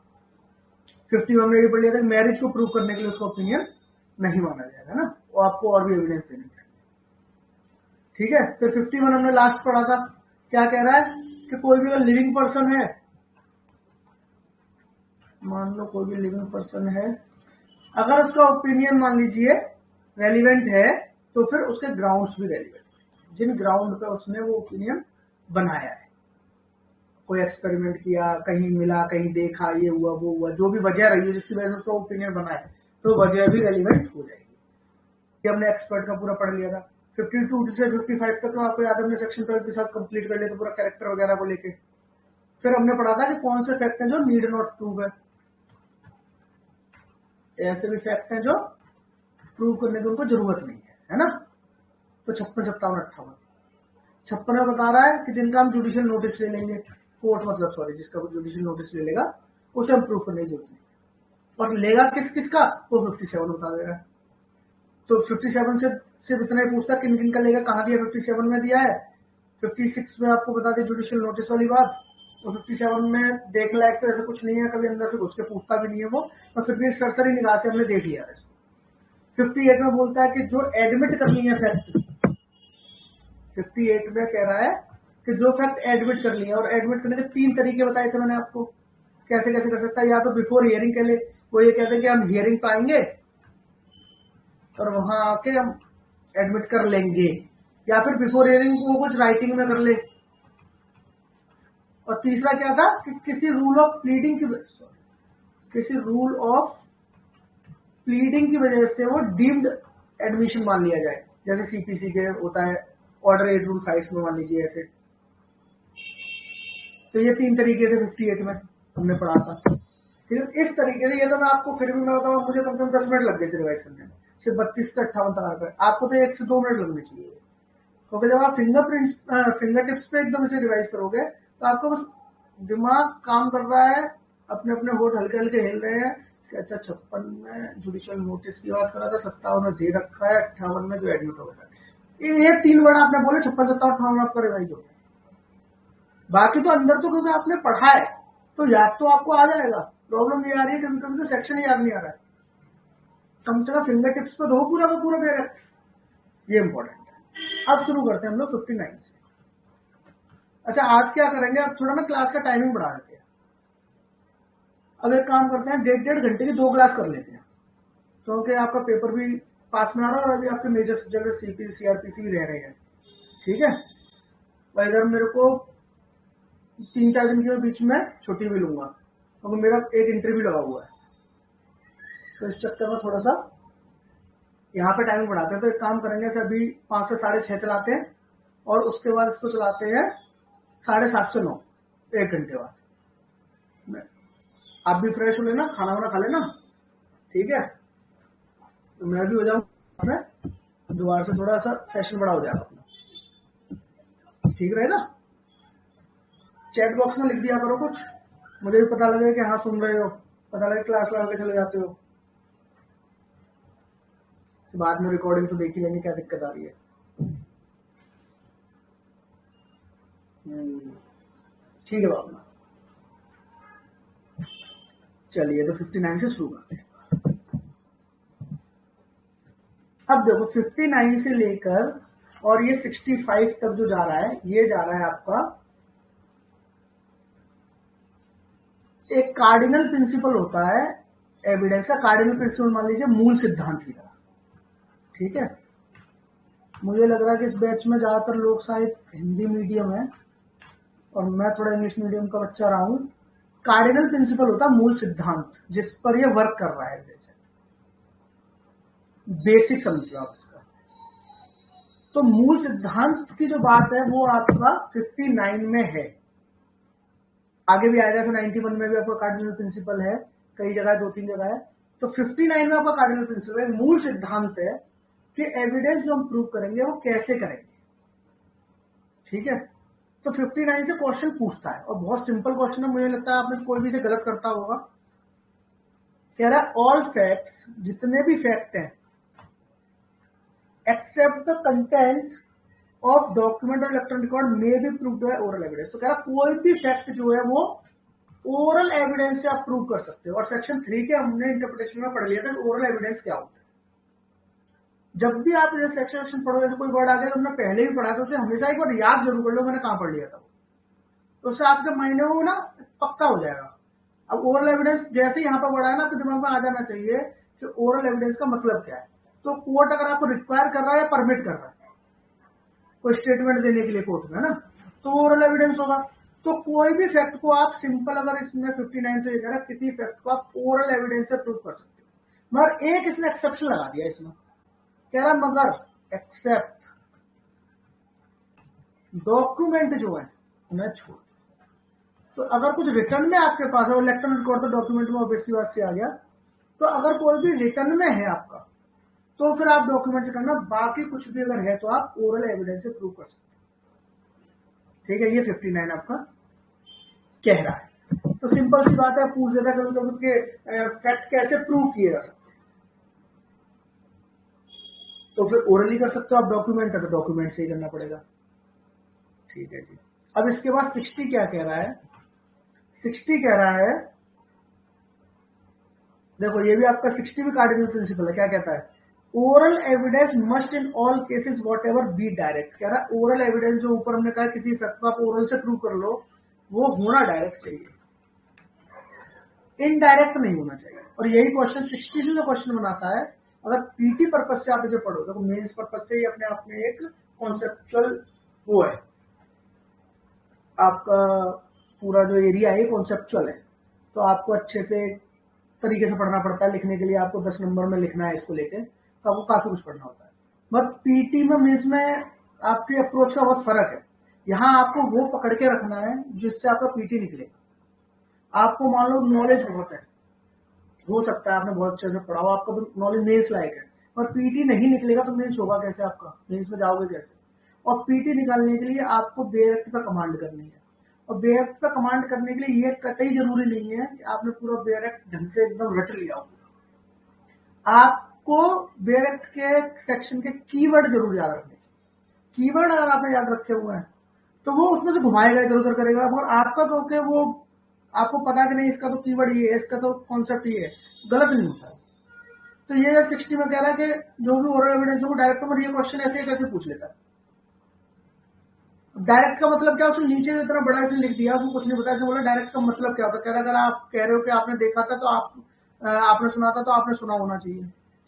50 में हमने ये पढ़ लिया था, मैरिज को प्रूव करने के लिए उसका ओपिनियन नहीं माना जाएगा ना, वो आपको और भी एविडेंस देने पड़ेंगे, ठीक है। फिर 51 हमने लास्ट पढ़ा था, क्या कह रहा है कि कोई भी अगर लिविंग पर्सन है, मान लो कोई भी लिविंग पर्सन है, अगर उसका ओपिनियन मान लीजिए रेलिवेंट है, तो फिर उसके ग्राउंड्स भी रेलिवेंट, जिन ग्राउंड पे उसने वो ओपिनियन बनाया है, कोई एक्सपेरिमेंट किया, कहीं मिला, कहीं देखा, ये हुआ वो हुआ, जो भी वजह रही है जिसकी वजह से उसका ओपिनियन बना है, तो वजह भी रेलिवेंट हो जाएगी। ये हमने एक्सपर्ट का पूरा पढ़ लिया था। 52 से 55 तक तो आपको याद है, हमने सेक्शन 12 के साथ कंप्लीट कर लिया था पूरा, कैरेक्टर वगैरह को लेके। फिर हमने पढ़ा था कि कौन से फैक्ट हैं जो नीड नॉट प्रूव है, ऐसे भी फैक्ट हैं जो प्रूव करने की उनको जरूरत नहीं है ना। तो 56, 57, 58, 56 में बता रहा है कि जिनका हम जुडिशियल नोटिस ले लेंगे, कोर्ट मतलब सॉरी, जिसका जुडिशियल नोटिस ले लेगा उसे हम प्रूव करने की जरूरत नहीं, और लेगा किस किसका, वो 57 बता दे रहा है। तो 57 से सिर्फ इतना ही पूछता किन किन का लेगा, कहाँ दिया, 57 में दिया है। 56 में आपको बता दें जुडिशियल नोटिस वाली बात, तो 57 में देख लायक तो ऐसा कुछ नहीं है, कभी अंदर से घुस के पूछता भी नहीं है वो, और फिर भी सरसरी निगाह से हमने देख लिया है इसको। 58 में बोलता है कि जो एडमिट कर ली है फैक्ट, 58 में कह रहा है कि जो फैक्ट एडमिट कर लिया, और एडमिट करने के 3 तरीके बताए थे मैंने आपको, कैसे कैसे कर सकता है। या तो बिफोर हियरिंग के लिए, वो ये कहते हैं कि हम हियरिंग पाएंगे और वहां आके हम एडमिट कर लेंगे, या फिर बिफोर हियरिंग को कुछ राइटिंग में कर ले। और तीसरा क्या था कि किसी रूल ऑफ प्लीडिंग की, किसी रूल ऑफ प्लीडिंग की वजह से वो डीम्ड एडमिशन मान लिया जाए, जैसे सीपीसी के होता है ऑर्डर 8 रूल 5 में मान लीजिए ऐसे। तो ये 3 तरीके थे 58 में हमने पढ़ा था, ठीक है। इस तरीके से, ये तो मैं आपको फिर भी मैं बताऊँ, मुझे कम से कम 10 मिनट लग गए रिवाइज करने में, सिर्फ 32 से 58 तक आकर। आपको तो 1 से 2 मिनट लगने चाहिए, क्योंकि जब आप फिंगर टिप्स पे एकदम इसे रिवाइज करोगे तो आपको बस दिमाग काम कर रहा है, अपने अपने होठ हल्के हल्के हिल रहे हैं कि अच्छा 56 में जुडिशियल नोटिस की बात कर रहा था, 57 में दे रखा है, 58 में जो एडमिट हो गया, ये 3 वर्ड आपने बोले, 56, 57, 58 आपका रिवाइज हो गया। बाकी तो अंदर तो क्योंकि आपने पढ़ा है तो याद तो आपको आ जाएगा। प्रॉब्लम ये आ रही है कभी कभी तो सेक्शन ही याद नहीं आ रहा है, कम से कम फिंगर टिप्स पे दो पूरा का पूरा पेरेग्राफ, ये इंपॉर्टेंट है। अब शुरू करते हैं हम लोग 59 से। अच्छा, आज क्या करेंगे, अब थोड़ा ना क्लास का टाइमिंग बढ़ा देते हैं। अब एक काम करते हैं, 1.5 घंटे की 2 क्लास कर लेते हैं, क्योंकि आपका पेपर भी पास में आ रहा है और अभी आपके मेजर सब्जेक्ट सीपी सीआरपीसी रह रहे हैं, ठीक है। और इधर मेरे को 3-4 दिन के बीच में छुट्टी भी लूंगा, क्योंकि मेरा एक इंटरव्यू लगा हुआ है, तो इस चक्कर में थोड़ा सा यहाँ पे टाइमिंग बढ़ाते हैं। तो एक काम करेंगे सर, अभी 5 से 6:30 चलाते हैं और उसके बाद इसको चलाते हैं 7:30 से 9, 1 घंटे बाद। आप भी फ्रेश हो लेना, खाना वाना खा लेना, ठीक है, तो मैं भी हो जाऊँ, दोबारा से थोड़ा सा सेशन बड़ा हो जाएगा अपना, ठीक रहेगा। चैट बॉक्स में लिख दिया करो कुछ, मुझे भी पता लगे कि हाँ सुन रहे हो, पता लगे क्लास लगा के चले जाते हो, बाद में रिकॉर्डिंग तो देख ही लेंगे क्या दिक्कत आ रही है। ठीक है बाबा, चलिए तो 59 से शुरू करते हैं। अब देखो 59 से लेकर और ये 65 तक जो जा रहा है, ये जा रहा है आपका एक कार्डिनल प्रिंसिपल होता है एविडेंस का। कार्डिनल प्रिंसिपल मान लीजिए मूल सिद्धांत की तरह, ठीक है। मुझे लग रहा है कि इस बैच में ज्यादातर लोग शायद हिंदी मीडियम है और मैं थोड़ा इंग्लिश मीडियम का बच्चा रहा हूं। कार्डिनल प्रिंसिपल होता है मूल सिद्धांत, जिस पर ये वर्क कर रहा है, बेसिक समझ लो आप इसका। तो मूल सिद्धांत की जो बात है वो आपका 59 में है, आगे भी आएगा। 91 में भी आपका कार्डिनल प्रिंसिपल है, कई जगह 2-3 जगह है। तो 59 में आपका कार्डिनल प्रिंसिपल है, मूल सिद्धांत है कि एविडेंस जो हम प्रूव करेंगे वो कैसे करेंगे, ठीक है। तो 59 से क्वेश्चन पूछता है और बहुत सिंपल क्वेश्चन है, मुझे लगता है आपने कोई भी से गलत करता होगा। कह रहा है ऑल फैक्ट्स, जितने भी फैक्ट हैं, except the content of document और electronic record may be proved by oral evidence. तो कह रहा कोई भी फैक्ट जो है वो ओरल एविडेंस से आप प्रूव कर सकते हो। और सेक्शन 3 के हमने इंटरप्रिटेशन में पढ़ लिया था कि ओरल एविडेंस क्या होता है। जब भी आप सेक्शन पढ़ो, जैसे कोई वर्ड आ गया तो हमने पहले भी पढ़ा, तो उसे हमेशा एक बार याद जरूर कर लो मैंने कहां पढ़ लिया था, तो उससे आपके माइंड में वो ना पक्का हो जाएगा। अब ओरल एविडेंस जैसे यहाँ पर पढ़ा है ना, आपके दिमाग में आ जाना चाहिए कि ओरल एविडेंस का मतलब क्या है। तो कोर्ट अगर आपको रिक्वायर कर रहा है या परमिट कर रहा है कोई स्टेटमेंट देने के लिए कोर्ट में ना, तो ओरल एविडेंस होगा। तो कोई भी फैक्ट को आप सिंपल, अगर इसमें 59 से लेकर किसी फैक्ट को आप ओरल एविडेंस से प्रूव कर सकते हो। मगर एक इसने एक्सेप्शन लगा दिया इसमें, कह रहा मगर एक्सेप्ट डॉक्यूमेंट जो है उन्हें छोड़। तो अगर कुछ रिटर्न में आपके पास है, इलेक्ट्रॉनिक रिकॉर्ड तो डॉक्यूमेंट में ऑब्वियसली बात से आ गया, तो अगर कोई भी रिटर्न में है आपका, तो फिर आप डॉक्यूमेंट से करना, बाकी कुछ भी अगर है तो आप ओरल एविडेंस से प्रूव कर सकते हैं, ठीक है। ये 59 आपका कह रहा है। तो सिंपल सी बात है, पूछ देता कभी कभी के फैक्ट कैसे प्रूव किए जा सकते हैं, तो फिर ओरली कर सकते हो आप, डॉक्यूमेंट है तो डॉक्यूमेंट से ही करना पड़ेगा, ठीक है जी। अब इसके बाद 60 क्या कह रहा है, 60 कह रहा है, देखो ये भी आपका 60 भी कार्डिनल प्रिंसिपल है। क्या कहता है, oral evidence must in all cases what ever be direct. कह रहा है ओरल एविडेंस जो ऊपर हमने कहा किसी फैक्ट को आप ओरल से प्रूव कर लो, वो होना डायरेक्ट चाहिए, इनडायरेक्ट नहीं होना चाहिए। और यही क्वेश्चन 60 से जो क्वेश्चन बनाता है, अगर पीटी पर्पज से आप इसे पढ़ो, देखो मेंस पर्पज से ही अपने आप में एक कॉन्सेप्चुअल वो है, आपका पूरा जो एरिया है कॉन्सेप्चुअल है, तो आपको अच्छे से तरीके से पढ़ना पड़ता है। लिखने के लिए आपको 10 नंबर में लिखना है इसको लेके, तो आपको काफी कुछ पढ़ना होता है। बट पीटी में मीन्स में आपकी अप्रोच का बहुत फर्क है। यहाँ आपको वो पकड़ के रखना है जिससे आपका पीटी निकलेगा। आपको मान लो नॉलेज बहुत है, हो सकता है आपने बहुत अच्छे से पढ़ा हो, आपका तो नॉलेज मेंस लायक है, पर पीटी नहीं निकलेगा तो मेंस होगा कैसे, आपका मेंस में जाओगे कैसे। और पीटी निकालने के लिए आपको बेरेक्ट पर कमांड करनी है, और बेरेक्ट पर कमांड करने के लिए ये कतई जरूरी नहीं है कि आपने पूरा बेरेक्ट ढंग से एकदम रट लिया हो। आपको बेरेक्ट के सेक्शन के कीवर्ड जरूर याद रखने चाहिए। कीवर्ड अगर आपने याद रखे हुए हैं तो वो उसमें से घुमाएगा, इधर उधर करेगा, और आपका क्योंकि वो आपको पता कि नहीं इसका तो कीवर्ड ये है, इसका तो कॉन्सेप्ट ये है, गलत नहीं होता। तो ये 60 में कह रहा है कि जो भी ओरल एविडेंस है वो डायरेक्ट में ये क्वेश्चन ऐसे कैसे पूछ लेता है। डायरेक्ट का मतलब क्या, उसने नीचे इतना बड़ा ऐसे लिख दिया, उसको कुछ नहीं बताया, बोला डायरेक्ट का मतलब क्या होता है। कह रहा अगर आप कह रहे हो कि आपने देखा था तो आपने सुना था तो आपने सुना होना चाहिए,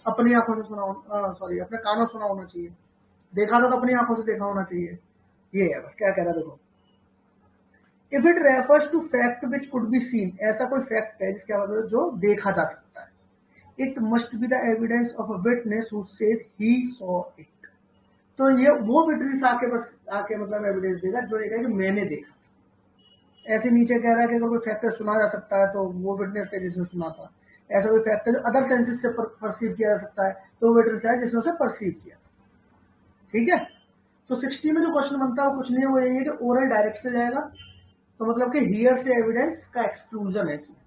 अपनी आंखों से सुना, सॉरी अपने कानों सुना होना चाहिए, देखा था तो अपनी आंखों से देखा होना चाहिए। ये है बस, क्या कह रहा है देखो, if it refers to fact which could be seen, ऐसा कोई फैक्ट है जिसका मतलब जो देखा जा सकता है। It must be the evidence of a witness who says he saw it. तो ये वो विटनेस आके मतलब एविडेंस देगा जो ये कहे कि मैंने देखा। ऐसे नीचे कह रहा है कि अगर कोई फैक्टर सुना जा सकता है तो वो विटनेस है जिसने सुना था। ऐसा कोई फैक्टर जो अदर सेंसेस से परसीव किया जा सकता है तो वो विटनेस है जिसने उसे परसीव किया। ठीक है, तो 60 में जो क्वेश्चन बनता है वो कुछ नहीं है, वो यही है कि ओरल डायरेक्ट से जाएगा, तो मतलब कि हियर से एविडेंस का एक्सक्लूजन है इसमें।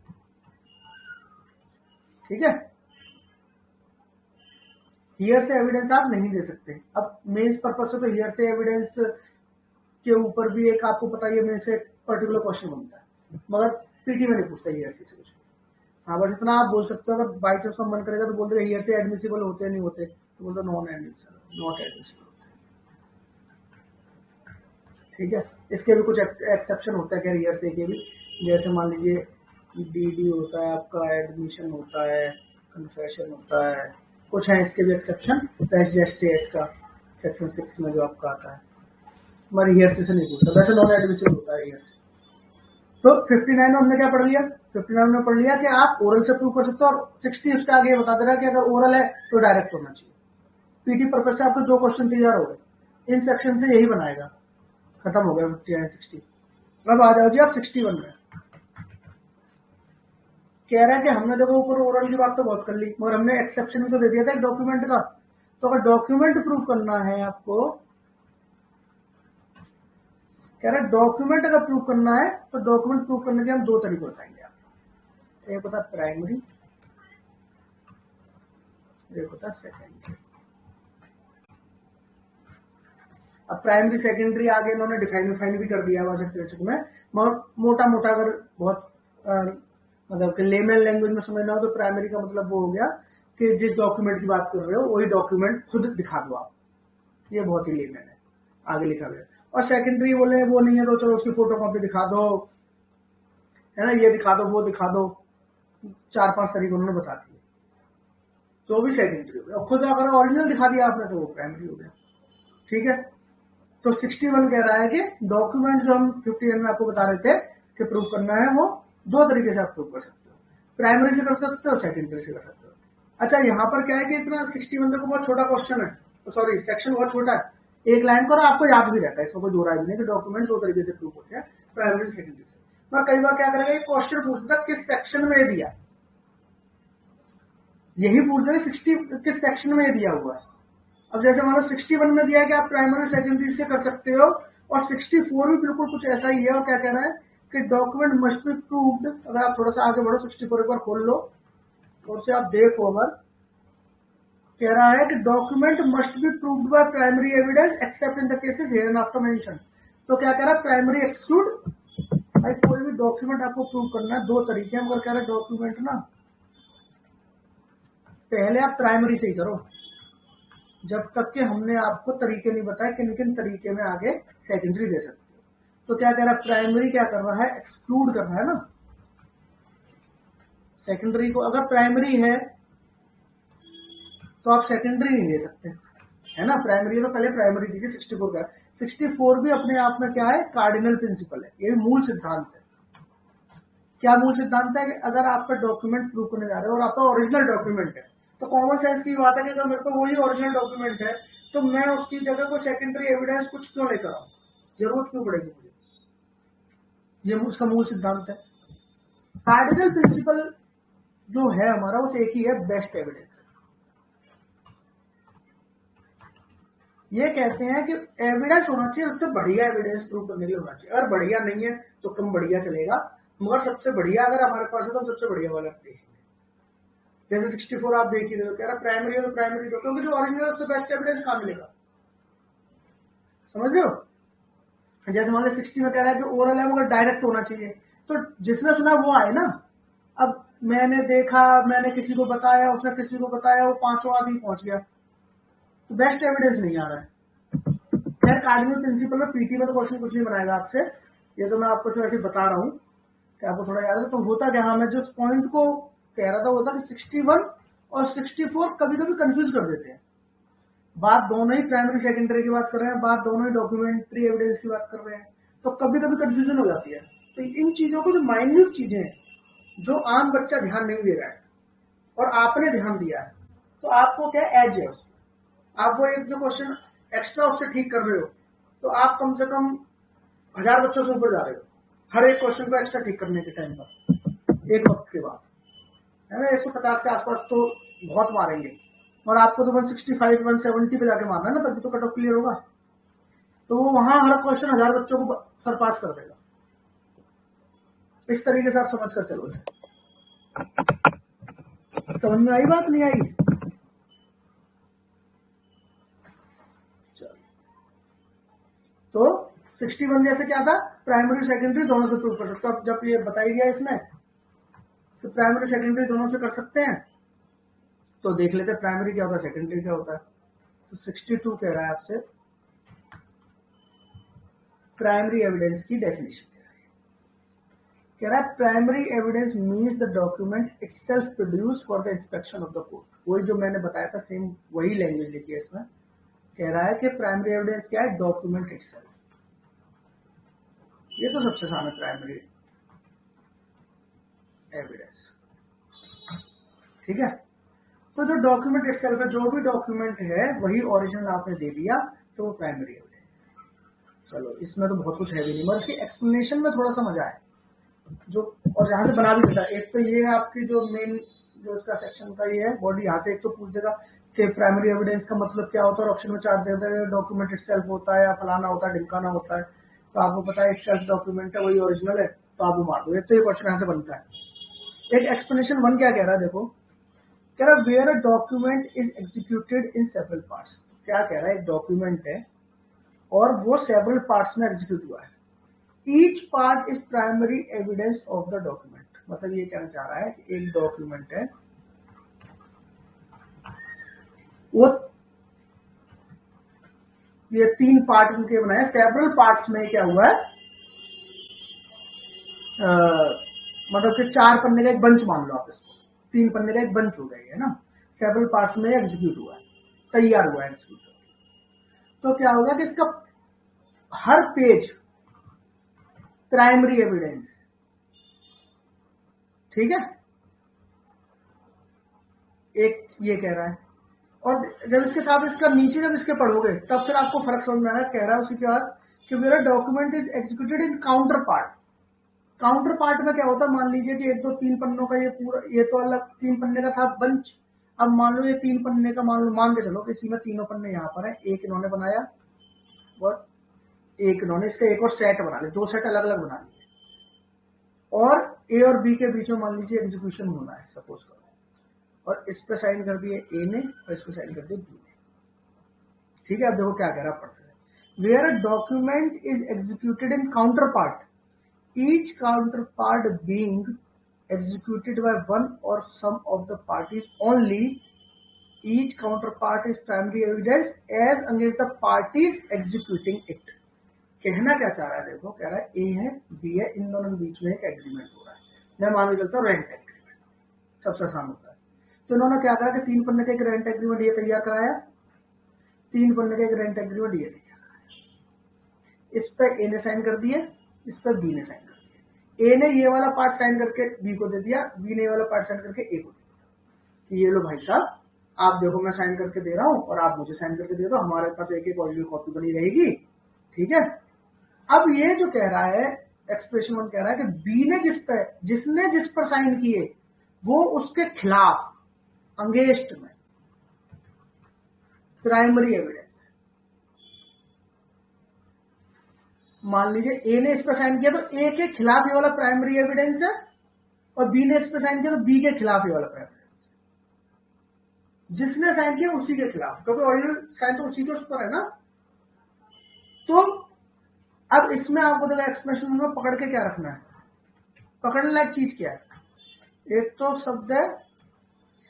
ठीक है, हियर से एविडेंस आप नहीं दे सकते। अब मेंस पर्पस से तो हियर से एविडेंस के ऊपर भी एक आपको पता है मेंस से एक पर्टिकुलर क्वेश्चन बनता है, मगर पीटी में नहीं पूछता हियर से कुछ। हाँ, बस इतना आप बोल सकते हो, अगर बाई चांस का मन करेगा तो बोल देगा हियर से एडमिसिबल होते नहीं होते, तो बोलते नॉन एडमिसिबल, नॉट एडमिसिबल। ठीक है, इसके भी कुछ एक्सेप्शन होता है क्या हियर से के भी, जैसे मान लीजिए डीडी होता है आपका, एडमिशन होता है, कन्फेशन होता है, कुछ है इसके भी एक्सेप्शन। का सेक्शन 6 में जो आपका आता है, हमारे हियर से नहीं पूछता, वैसे नॉन एडमिसिबल होता है हियर से। तो 59 में हमने क्या पढ़ लिया, 59 में पढ़ लिया कि आप ओरल से प्रूव कर सकते हो, और 60 उसके आगे बता दे रहा है कि अगर ओरल है तो डायरेक्ट होना चाहिए। पीटी पर्पज से आपके 2 क्वेश्चन तैयार हो गए, इन सेक्शन से यही बनाएगा, खत्म हो गया 59 60। अब आ जाओ जी आप 61 में। कह रहा है कि हमने देखो ऊपर ओरल की बात तो बहुत कर ली, मगर हमने एक्सेप्शन भी तो दे दिया था एक डॉक्यूमेंट का। तो अगर डॉक्यूमेंट प्रूव करना है आपको, कह रहा है डॉक्यूमेंट अगर प्रूव करना है तो डॉक्यूमेंट प्रूव करने के हम 2 तरीके बताएंगे आपको। एक होता है प्राइमरी, एक होता है सेकेंडरी। अब प्राइमरी सेकेंडरी आगे इन्होंने डिफाइन भी कर दिया हुआ में, मगर मोटा मोटा अगर बहुत मतलब कि लेमन लैंग्वेज में समझना हो तो प्राइमरी का मतलब वो हो गया कि जिस डॉक्यूमेंट की बात कर रहे हो वही डॉक्यूमेंट खुद दिखा दो आप, ये बहुत ही लेमन है, आगे लिखा गया। और सेकेंडरी बोले वो नहीं है तो चलो उसकी फोटो कॉपी दिखा दो, है ना, ये दिखा दो वो दिखा दो, 4-5 तरीके उन्होंने बता दिए, तो भी सेकेंडरी हो गया। खुद अगर ओरिजिनल दिखा दिया आपने तो वो प्राइमरी हो गया। ठीक है, तो 61 कह रहा है कि डॉक्यूमेंट जो हम 51 में आपको बता रहे थे कि प्रूव करना है, वो 2 तरीके से आप प्रूव कर सकते हो, प्राइमरी से कर सकते हो, सेकेंडरी से कर सकते हो। अच्छा, यहाँ पर क्या है कि इतना 61 को बहुत छोटा क्वेश्चन है, तो सॉरी सेक्शन बहुत छोटा है, एक लाइन को आपको याद भी रहता है, इसमें कोई दो राय भी नहीं कि डॉक्यूमेंट 2 तरीके से प्रूव होते हैं, प्राइमरी सेकेंडरी से। मैं कई बार क्या करेगा, क्वेश्चन पूछता किस सेक्शन में दिया, यही पूछते हैं 60 किस सेक्शन में दिया हुआ है। अब जैसे मान लो 61 में दिया है कि आप प्राइमरी सेकेंडरी से कर सकते हो, और 64 भी बिल्कुल कुछ ऐसा ही है, और क्या कह रहा है कि डॉक्यूमेंट मस्ट बी प्रूव्ड। अगर आप थोड़ा सा आगे बढ़ो 64 एक बार खोल लो और उसे आप देखो, अगर कह रहा है कि document must be proved by primary evidence accept in the cases here and after mention. तो क्या कह रहा है, प्राइमरी एक्सक्लूड, भाई कोई भी डॉक्यूमेंट आपको प्रूव करना है 2 तरीके हैं, मगर कह रहा है डॉक्यूमेंट ना पहले आप प्राइमरी से ही करो, जब तक कि हमने आपको तरीके नहीं बताए किन किन तरीके में आगे सेकेंडरी दे सकते हो। तो क्या कह रहा है, प्राइमरी क्या कर रहा है, एक्सक्लूड कर रहा है ना सेकेंडरी को। अगर प्राइमरी है तो आप सेकेंडरी नहीं दे सकते, है ना, प्राइमरी है तो पहले प्राइमरी दीजिए। 64 का 64 भी अपने आप में क्या है, कार्डिनल प्रिंसिपल है, ये मूल सिद्धांत है। क्या मूल सिद्धांत है कि अगर आपका डॉक्यूमेंट प्रूव करने जा रहे हो और आपका ओरिजिनल डॉक्यूमेंट है, तो कॉमन सेंस की बात है कि अगर मेरे को वही ओरिजिनल डॉक्यूमेंट है तो मैं उसकी जगह कोई सेकेंडरी एविडेंस कुछ क्यों लेकर आऊं, जरूरत क्यों पड़ेगी मुझे, ये उसका मूल सिद्धांत है। कार्डिनल प्रिंसिपल जो है हमारा वो एक ही है, बेस्ट एविडेंस। ये कहते हैं कि एविडेंस होना चाहिए, सबसे बढ़िया एविडेंस प्रूव करने के लिए होना चाहिए। अगर बढ़िया नहीं है तो कम बढ़िया चलेगा, मगर सबसे बढ़िया अगर हमारे पास है तो हम सबसे बढ़िया वाला देखेंगे। जैसे 64 आप देख ही रहे हो, कह रहा प्राइमरी है तो प्राइमरी दो, क्योंकि जो ओरिजिनल उससे बेस्ट एविडेंस कहां मिलेगा, समझ रहे हो। जैसे मान लो 60 में कह रहा है कि ओरल है मगर डायरेक्ट होना चाहिए, तो जिसने सुना वो आए ना। अब मैंने देखा, मैंने किसी को बताया, उसने किसी को बताया, वो 500 आदमी पहुंच गया, तो बेस्ट एविडेंस नहीं आ रहा है। खैर कार्डिनल प्रिंसिपल में पीटी में तो क्वेश्चन कुछ नहीं बनाएगा आपसे, ये तो मैं आपको तो ऐसे बता रहा हूँ कि आपको थोड़ा याद है। तो होता क्या, मैं जो पॉइंट को कह रहा था वो था कि 61 और 64 कभी कभी कंफ्यूज कर देते हैं। बात दोनों ही प्राइमरी सेकेंडरी की बात कर रहे हैं, बात दोनों ही डॉक्यूमेंट्री एविडेंस की बात कर रहे हैं, तो कभी कभी कंफ्यूजन हो जाती है। तो इन चीजों को, जो माइन्यूट चीजें हैं जो आम बच्चा ध्यान नहीं दे रहा है, और आपने ध्यान दिया है, तो आपको क्या एज है उसमें, आप वो एक जो क्वेश्चन एक्स्ट्रा उससे ठीक कर रहे हो, तो आप कम से कम 1000 बच्चों से ऊपर जा रहे हो हर एक क्वेश्चन को एक्स्ट्रा ठीक करने के टाइम पर, एक वक्त के बाद, है ना। 150 के आसपास तो बहुत मारेंगे, और आपको तो 165 170 पे जाके मारना है ना, तभी तो कट ऑफ क्लियर होगा। तो वो वहां हर क्वेश्चन 1000 बच्चों को सरपास कर देगा। इस तरीके से आप समझ कर चलो। समझ में आई बात, नहीं आई? तो 61 जैसे क्या था, प्राइमरी सेकेंडरी दोनों से प्रूव कर सकते हो। अब जब ये बताई गया इसमें तो प्राइमरी सेकेंडरी दोनों से कर सकते हैं, तो देख लेते हैं प्राइमरी क्या होता है, सेकेंडरी क्या होता है। तो 62 कह रहा है आपसे प्राइमरी एविडेंस की डेफिनेशन कह रहा है primary evidence means the document itself produce for the inspection of the court. वही जो मैंने बताया था, सेम वही लैंग्वेज लिखी है इसमें। कह रहा है कि प्राइमरी एविडेंस क्या है, डॉक्यूमेंट इटसेल्फ। ये तो सबसे आसान है प्राइमरी एविडेंस, ठीक है। तो जो डॉक्यूमेंट इटसेल्फ है, जो भी डॉक्यूमेंट है वही ओरिजिनल आपने दे दिया, तो वो प्राइमरी एविडेंस। चलो, इसमें तो बहुत कुछ है भी नहीं, मगर इसकी एक्सप्लेनेशन में थोड़ा सा मजा है जो, और यहाँ से बना भी देता है। एक तो ये है आपकी जो मेन जो इसका सेक्शन का ये है बॉडी, यहाँ से एक तो पूछ देगा कि प्राइमरी एविडेंस का मतलब क्या होता है, और ऑप्शन में चार्ट दे देगा डॉक्यूमेंट इटसेल्फ होता है या फलाना होता है ढिमकाना होता है। तो आपको पता है इटसेल्फ डॉक्यूमेंट है, वही ओरिजिनल है, तो आप वो मार दो। एक तो ये क्वेश्चन यहाँ से बनता है। एक एक्सप्लेनेशन 1 क्या कह रहा है, देखो कह रहा है where a document is executed in several parts. क्या कह रहा है, एक डॉक्यूमेंट है और वो सेवरल पार्ट्स में एग्जीक्यूट हुआ है। Each part is primary evidence of the document. मतलब ये कहना चाह रहा है कि एक डॉक्यूमेंट है, वो ये 3 पार्ट उनके बनाए, सेवरल पार्ट्स में क्या हुआ है, मतलब कि 4 पन्ने का एक बंच मान लो आप इसको, 3 पन्ने का एक बंच हो गया है ना, सेवरल पार्ट्स में एग्जीक्यूट हुआ है, तैयार हुआ है एग्जीक्यूट। तो क्या होगा कि इसका हर पेज प्राइमरी एविडेंस, ठीक है, एक ये कह रहा है। और जब इसके साथ इसका नीचे जब इसके पढ़ोगे तब फिर आपको फर्क समझ में आएगा। कह रहा है उसी के बाद कि मेरा document is executed in counter part. Counter part में क्या होता है, मान लीजिए कि 1 2 3 पन्नों का ये पूरा, ये तो अलग 3 पन्ने का था बंच। अब मान लो ये 3 पन्ने का मान के चलो कि इसी में तीनों पन्ने यहाँ पर है, एक इन्होंने बनाया और एक इन्होंने, इसका एक और सेट बना लिया, 2 सेट अलग अलग बना लिए, और ए और बी के बीच में मान लीजिए एग्जीक्यूशन होना है सपोज करो, और इस पे साइन कर दिए ए ने और इस पे साइन कर दिए बी ने, ठीक है। अब देखो क्या कह रहा पढ़ते हैं, where a document is executed in counter part, each counterpart being executed by one or some of the parties only, each counterpart is primary evidence as against the parties executing it। कहना क्या चाह रहा है, देखो कह रहा है ए है बी है, इन दोनों के बीच में एक एग्रीमेंट हो रहा है, मैं मान के चलता हूँ रेंट एग्रीमेंट, सबसे आसान होता है। तो इन्होंने क्या कहा कि 3 पन्ने का एक रेंट एग्रीमेंट ये तैयार कराया, 3 पन्ने का एक रेंट एग्रीमेंट ये तैयार कराया, इस पे ए ने साइन कर दिया, इस पे बी ने साइन, ए ने ये वाला पार्ट साइन करके बी को दे दिया, बी ने ये वाला पार्ट साइन करके ए को दे दिया कि ये लो भाई साहब, आप देखो मैं साइन करके दे रहा हूं और आप मुझे साइन करके दे दो, हमारे पास एक एक ओरिजिनल कॉपी बनी रहेगी, ठीक है। अब ये जो कह रहा है एक्सप्रेशन 1 कह रहा है कि बी ने जिसने जिस पर साइन किए वो उसके खिलाफ अंगेस्ट में प्राइमरी एविडेंस, मान लीजिए ए ने इस पर साइन किया तो ए के खिलाफ ये वाला प्राइमरी एविडेंस है, और बी ने इस पर साइन किया तो बी के खिलाफ ये वाला प्राइमरी एविडेंस, जिसने साइन किया उसी के खिलाफ, क्योंकि ओरिजिनल साइन तो उसी के उस पर है ना। तो अब इसमें आपको देखो एक्सप्रेशन में पकड़ के क्या रखना है, पकड़ने लायक चीज क्या है, एक तो शब्द है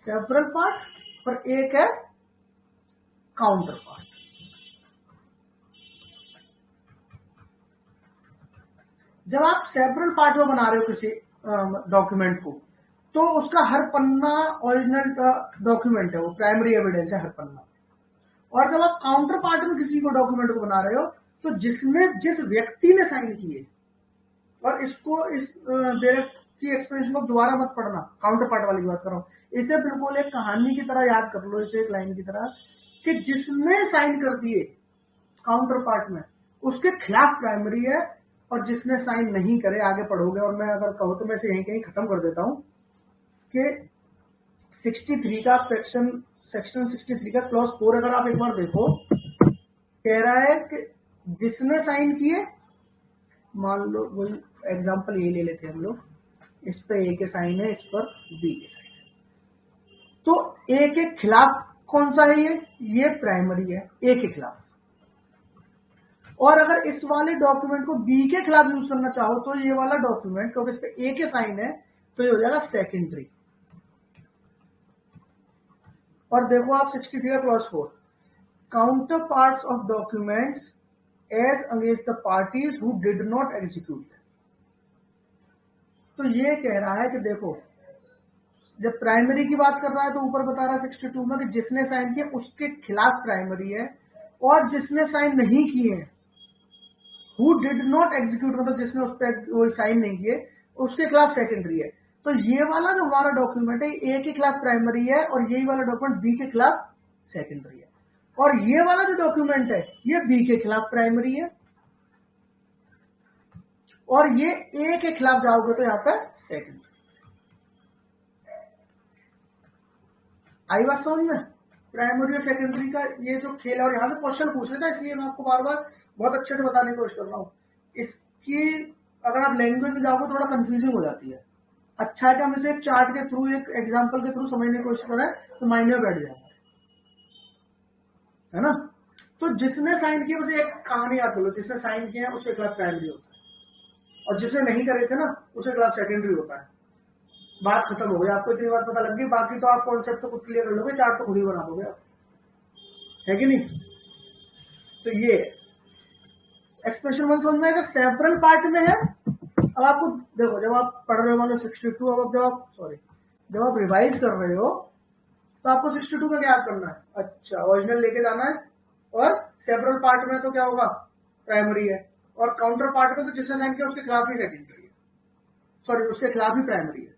सेवरल पार्ट और एक है काउंटर पार्ट। जब आप सेवरल पार्ट में बना रहे हो किसी डॉक्यूमेंट को, तो उसका हर पन्ना ओरिजिनल डॉक्यूमेंट है, वो प्राइमरी एविडेंस है हर पन्ना। और जब आप काउंटर पार्ट में किसी को डॉक्यूमेंट को बना रहे हो, तो जिस व्यक्ति ने साइन किए और इसको इस की एक्सप्लेनेशन को दोबारा मत पढ़ना, काउंटर पार्ट वाली की बात कर रहा हूं। इसे बिल्कुल एक कहानी की तरह याद कर लो, इसे एक लाइन की तरह कि जिसने साइन कर दिए काउंटर पार्ट में उसके खिलाफ प्राइमरी है, और जिसने साइन नहीं करे, आगे पढ़ोगे और मैं अगर कहूँ तो मैं इसे यहीं कहीं खत्म कर देता हूं कि 63 का सेक्शन 63 का क्लॉज 4 अगर आप एक बार देखो, कह रहा है कि जिसने साइन किए, मान लो वही एग्जांपल ये ले लेते हैं हम लोग, इस पे ए के साइन है, इस पर बी के साइन है, तो ए के खिलाफ कौन सा है, ये प्राइमरी है ए के खिलाफ। और अगर इस वाले डॉक्यूमेंट को बी के खिलाफ यूज करना चाहो तो ये वाला डॉक्यूमेंट, क्योंकि इस पे ए के साइन है, तो ये हो जाएगा सेकेंडरी। और देखो आप 63 का clause 4, counter parts of documents as against the parties who did not execute. तो ये कह रहा है कि देखो, जब प्राइमरी की बात कर रहा है तो ऊपर बता रहा है 62 में कि जिसने साइन किया उसके खिलाफ प्राइमरी है, और जिसने साइन नहीं किए, हु डिड नॉट एग्जीक्यूट मतलब जिसने उस पर वो साइन नहीं किए, उसके खिलाफ सेकेंडरी है। तो ये वाला जो हमारा डॉक्यूमेंट है ए के खिलाफ प्राइमरी है, और यही वाला डॉक्यूमेंट बी के खिलाफ सेकेंडरी है। और ये वाला जो डॉक्यूमेंट है ये बी के खिलाफ प्राइमरी है, और ये ए के खिलाफ जाओगे तो यहां पर सेकेंडरी। आई बात समझ में? प्राइमरी और सेकेंडरी का ये जो खेल है, और यहां से क्वेश्चन पूछ रहे थे, इसलिए मैं आपको बार बार बहुत अच्छे से बताने की कोशिश कर रहा हूं। इसकी अगर आप लैंग्वेज में जाओगे थोड़ा कंफ्यूजिंग हो जाती है। अच्छा है कि हम इसे एक चार्ट के थ्रू, एक एग्जांपल के थ्रू समझने की कोशिश करें तो माइंड में बैठ जाएगा, है ना। तो जिसने साइन किया, मुझे एक कहानी याद करो, जिसने साइन किया उसके खिलाफ प्राइमरी होता है, और जिसने नहीं करे थे ना उसके खिलाफ सेकेंडरी होता है। बात खत्म हो गई, आपको इतनी बात पता लग गई, बाकी तो आप कॉन्सेप्ट तो खुद क्लियर कर लोगे, चार्ट तो खुद ही बना दोगे आप, है कि नहीं। तो ये एक्सप्रेशन वन समझ में आएगा, सेवरल पार्ट में है। अब आपको देखो, जब आप पढ़ रहे हो मान लो 62, अब जब आप रिवाइज कर रहे हो तो आपको 62 में क्या करना है, अच्छा ओरिजिनल लेके जाना है, और सेवरल पार्ट में तो क्या होगा, प्राइमरी है, और काउंटर पार्ट में तो जिसने साइन किया उसके खिलाफ ही सेकेंडरी है, सॉरी उसके खिलाफ ही प्राइमरी है,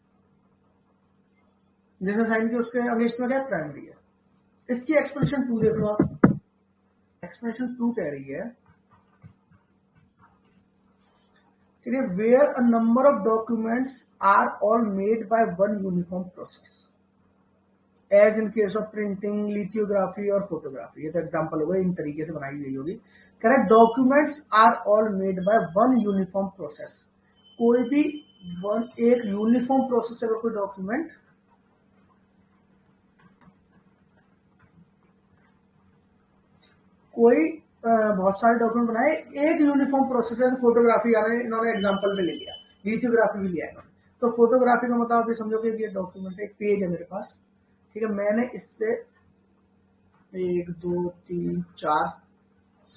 जिसने साइन किया उसके अगेंस्ट में क्या प्राइमरी है। इसकी एक्सप्रेशन 2 देख लो आप, एक्सप्रेशन 2 कह रही है where a number of documents are all made by one uniform process, as in case of printing, lithography और photography। ये तो एग्जांपल होगा, इन तरीके से बनाई गई होगी। Correct, documents are all made by one uniform process. कोई भी एक यूनिफॉर्म प्रोसेस, अगर कोई डॉक्यूमेंट बहुत सारे डॉक्यूमेंट बनाए एक यूनिफॉर्म प्रोसेस है, तो फोटोग्राफी इन्होंने एग्जांपल में ले लिया, लिथोग्राफी भी लिया है। तो फोटोग्राफी का मतलब आप ये समझोगे कि ये डॉक्यूमेंट है, एक पेज है मेरे पास, ठीक है, मैंने इससे 1 2 3 4